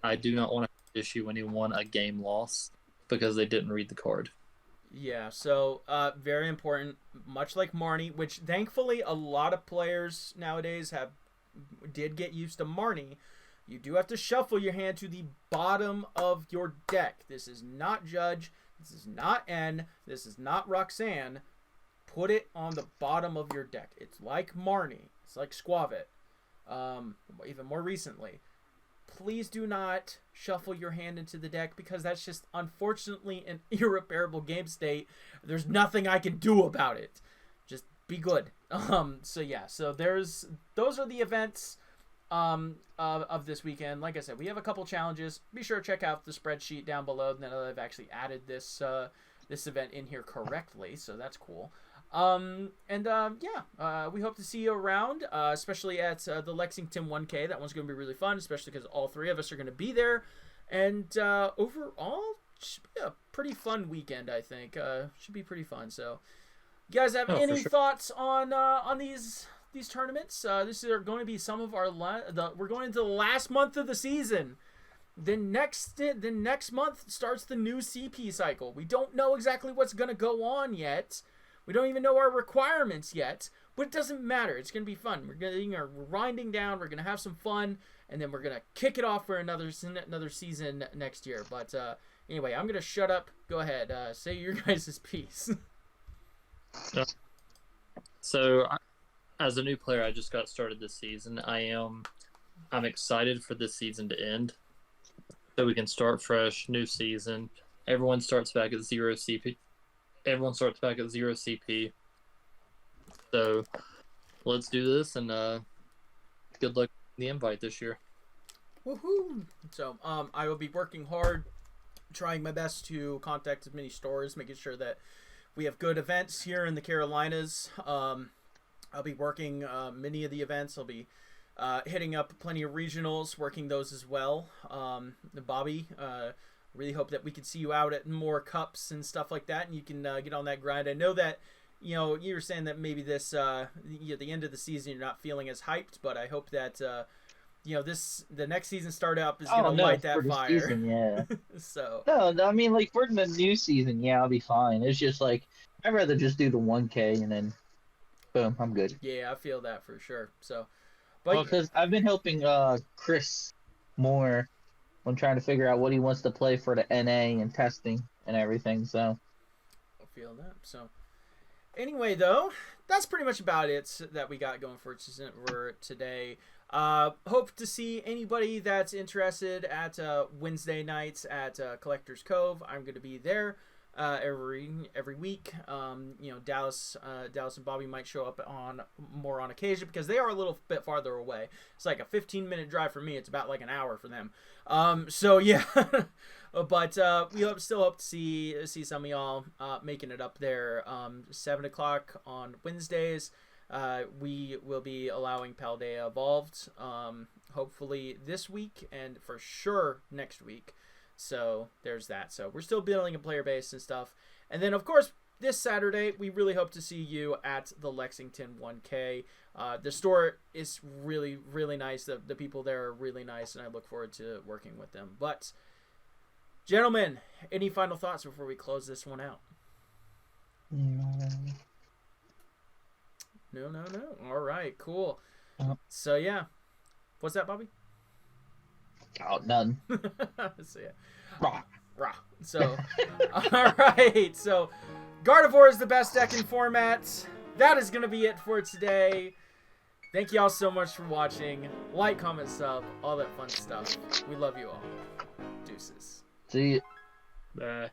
I do not want to issue anyone a game loss because they didn't read the card. Yeah, so very important. Much like Marnie, which thankfully a lot of players nowadays did get used to Marnie. You do have to shuffle your hand to the bottom of your deck. This is not Judge. This is not N. This is not Roxanne. Put it on the bottom of your deck. It's like Marnie. It's like Squavit. Even more recently. Please do not shuffle your hand into the deck because that's just unfortunately an irreparable game state. There's nothing I can do about it. Just be good. So yeah, so those are the events of this weekend. Like I said, we have a couple challenges. Be sure to check out the spreadsheet down below. Now that I've actually added this event in here correctly, so that's cool. We hope to see you around, especially at the Lexington 1K. That one's going to be really fun, especially because all three of us are going to be there. And overall, should be a pretty fun weekend, I think. Should be pretty fun. So, you guys have any thoughts on these tournaments? This is going to be some of our we're going into the last month of the season. Then next month starts the new CP cycle. We don't know exactly what's going to go on yet. We don't even know our requirements yet, but it doesn't matter. It's going to be fun. We're winding down. We're going to have some fun, and then we're going to kick it off for another season next year. But anyway, I'm going to shut up. Go ahead. Say your guys' piece. So, as a new player, I just got started this season. I'm excited for this season to end, so we can start fresh, new season. Everyone starts back at 0 CP. So let's do this, and good luck with the invite this year. Woohoo! So I will be working hard, trying my best to contact as many stores, making sure that we have good events here in the Carolinas. I'll be working many of the events. I'll be hitting up plenty of regionals, working those as well. Bobby, really hope that we can see you out at more cups and stuff like that, and you can get on that grind. I know that you were saying that maybe this at the end of the season you're not feeling as hyped, but I hope that the next season start up is gonna light that fire. Season, yeah. So no, I mean, like, for the new season, yeah, I'll be fine. It's just like I'd rather just do the 1K and then boom, I'm good. Yeah, I feel that for sure. So, but because I've been helping Chris more. I'm trying to figure out what he wants to play for the NA and testing. and everything. So I feel that. So anyway, though, that's pretty much about it that we got going for today. Hope to see anybody that's interested at Wednesday nights at Collector's Cove. I'm going to be there every week. Dallas and Bobby might show up on occasion because they are a little bit farther away. It's like a 15-minute drive for me. It's about like an hour for them. So yeah, but we still hope to see some of y'all making it up there. 7 o'clock on Wednesdays. We will be allowing Paldea Evolved, hopefully this week and for sure next week. So there's that. So we're still building a player base and stuff. And then, of course, this Saturday, we really hope to see you at the Lexington 1K. The store is really, really nice. The people there are really nice, and I look forward to working with them. But, gentlemen, any final thoughts before we close this one out? No. All right, cool. So, yeah. What's that, Bobby? Oh, none. So, yeah. Rah. So, all right. So, Gardevoir is the best deck in format. That is going to be it for today. Thank you all so much for watching. Like, comment, sub, all that fun stuff. We love you all. Deuces. See you. Bye.